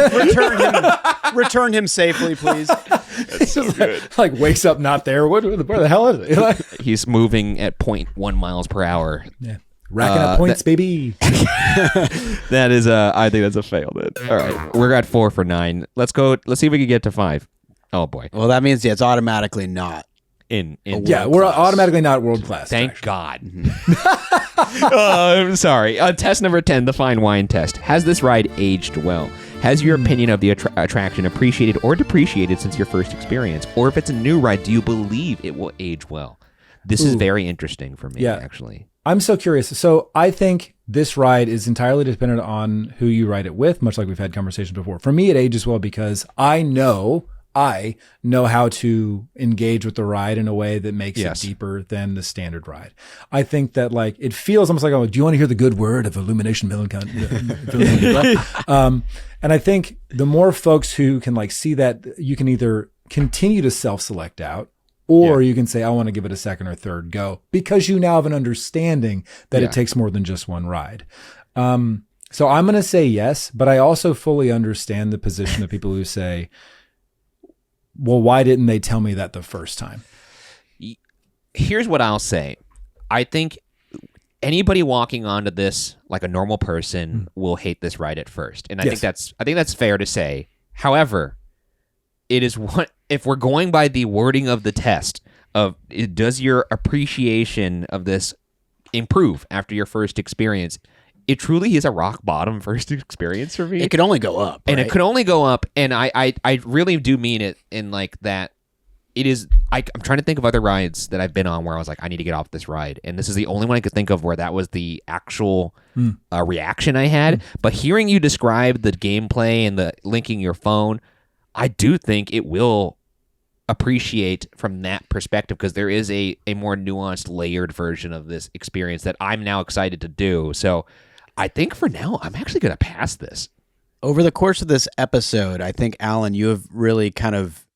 Return him safely, please. That's so good. Like wakes up not there. Where the hell is he? He's moving at 0.1 miles per hour. Yeah. Racking up points, baby. That is I think that's a fail then. All right. We're at 4 for 9. Let's go. Let's see if we can get to 5. Oh boy. Well, that means it's automatically not. We're automatically not world class. Thank God. I'm sorry. Test number 10, the fine wine test. Has this ride aged well? Has your opinion of the attraction appreciated or depreciated since your first experience? Or if it's a new ride, do you believe it will age well? This is very interesting for me, actually. I'm so curious. So I think this ride is entirely dependent on who you ride it with, much like we've had conversations before. For me, it ages well because I know how to engage with the ride in a way that makes it deeper than the standard ride. I think that like it feels almost like, oh, do you want to hear the good word of Illumination Millicon? And I think the more folks who can like see that, you can either continue to self-select out, or you can say, I want to give it a second or third go, because you now have an understanding that it takes more than just one ride. So I'm going to say yes, but I also fully understand the position of people who say, well, why didn't they tell me that the first time? Here's what I'll say. I think anybody walking onto this like a normal person will hate this ride at first. And I think that's fair to say. However, it is what if we're going by the wording of the test of does your appreciation of this improve after your first experience? It truly is a rock bottom first experience for me. It could only go up. And it could only go up. And I really do mean it in like that. It is, I'm trying to think of other rides that I've been on where I was like, I need to get off this ride. And this is the only one I could think of where that was the actual reaction I had. But hearing you describe the gameplay and the linking your phone, I do think it will appreciate from that perspective, because there is a more nuanced, layered version of this experience that I'm now excited to do. So I think for now, I'm actually going to pass this. Over the course of this episode, I think, Alan, you have really kind of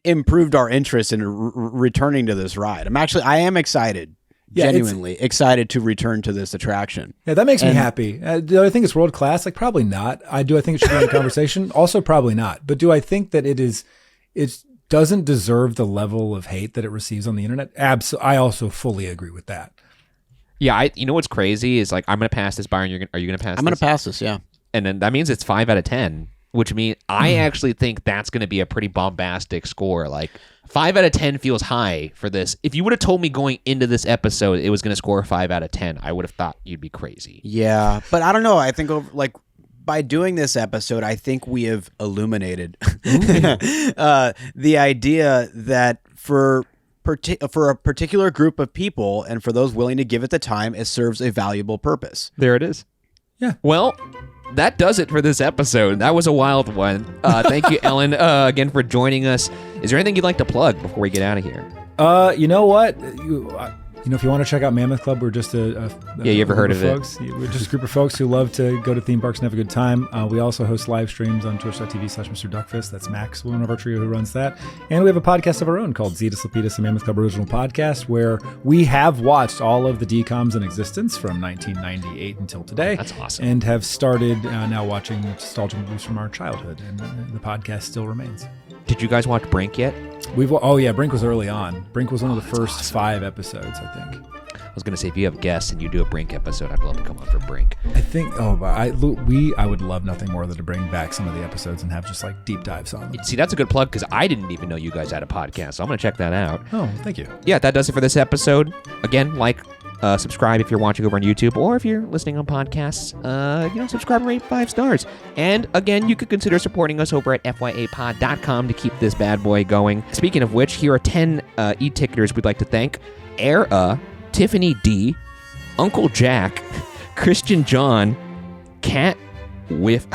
improved our interest in returning to this ride. I am excited, genuinely excited to return to this attraction. Yeah, that makes me happy. Do I think it's world class? Like, probably not. Do I think it should be in the conversation? Also, probably not. But do I think that it doesn't deserve the level of hate that it receives on the internet? I also fully agree with that. Yeah, you know what's crazy is like, I'm going to pass this, Byron. Are you going to pass this? I'm going to pass this, yeah. and then that means it's 5 out of 10, which means I actually think that's going to be a pretty bombastic score. Like 5 out of 10 feels high for this. If you would have told me going into this episode it was going to score 5 out of 10, I would have thought you'd be crazy. Yeah, but I don't know. I think like by doing this episode, I think we have illuminated the idea that for a particular group of people and for those willing to give it the time, it serves a valuable purpose. There it is. Yeah. Well, that does it for this episode. That was a wild one. Thank you, Ellen, again for joining us. Is there anything you'd like to plug before we get out of here? You know what? If you want to check out Mammoth Club, we're just you ever heard of folks. We're just a group of folks who love to go to theme parks and have a good time. We also host live streams on twitch.tv/MrDuckfist. That's Max, one of our trio who runs that. And we have a podcast of our own called Zetus Lapidus, a Mammoth Club original podcast, where we have watched all of the DCOMs in existence from 1998 until today. That's awesome. And have started now watching nostalgia movies from our childhood. And the podcast still remains. Did you guys watch Brink yet? Brink was early on. Brink was one of the first 5 episodes, I think. I was going to say, if you have guests and you do a Brink episode, I'd love to come on for Brink. I think, I would love nothing more than to bring back some of the episodes and have just like deep dives on them. See, that's a good plug because I didn't even know you guys had a podcast, so I'm going to check that out. Oh, thank you. Yeah, that does it for this episode. Again, subscribe if you're watching over on YouTube, or if you're listening on podcasts, subscribe and rate 5 stars. And again, you could consider supporting us over at fyapod.com to keep this bad boy going. Speaking of which, here are 10 e-ticketers we'd like to thank. Era, Tiffany D, Uncle Jack, Christian John, Cat with...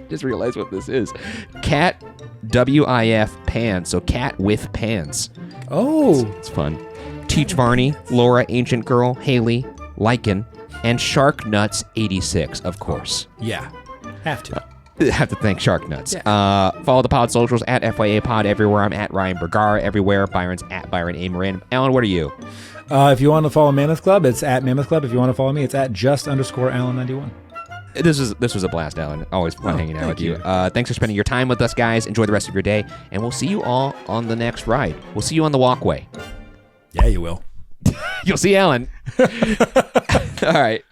Just realized what this is. Cat WIF Pants. So Cat with Pants. Oh. It's fun. Teach Varney, Laura, Ancient Girl, Haley, Lycan, and Shark Nuts 86, of course. Yeah. Have to. Have to thank Shark Nuts. Yeah. Follow the pod socials at FYA Pod everywhere. I'm at Ryan Bergara everywhere. Byron's at Byron A. Marin. Alan, what are you? If you want to follow Mammoth Club, it's at Mammoth Club. If you want to follow me, it's at just_Alan91. This was a blast, Alan. Always fun hanging out with you. Thanks for spending your time with us, guys. Enjoy the rest of your day, and we'll see you all on the next ride. We'll see you on the walkway. Yeah, you will. You'll see Alan. All right.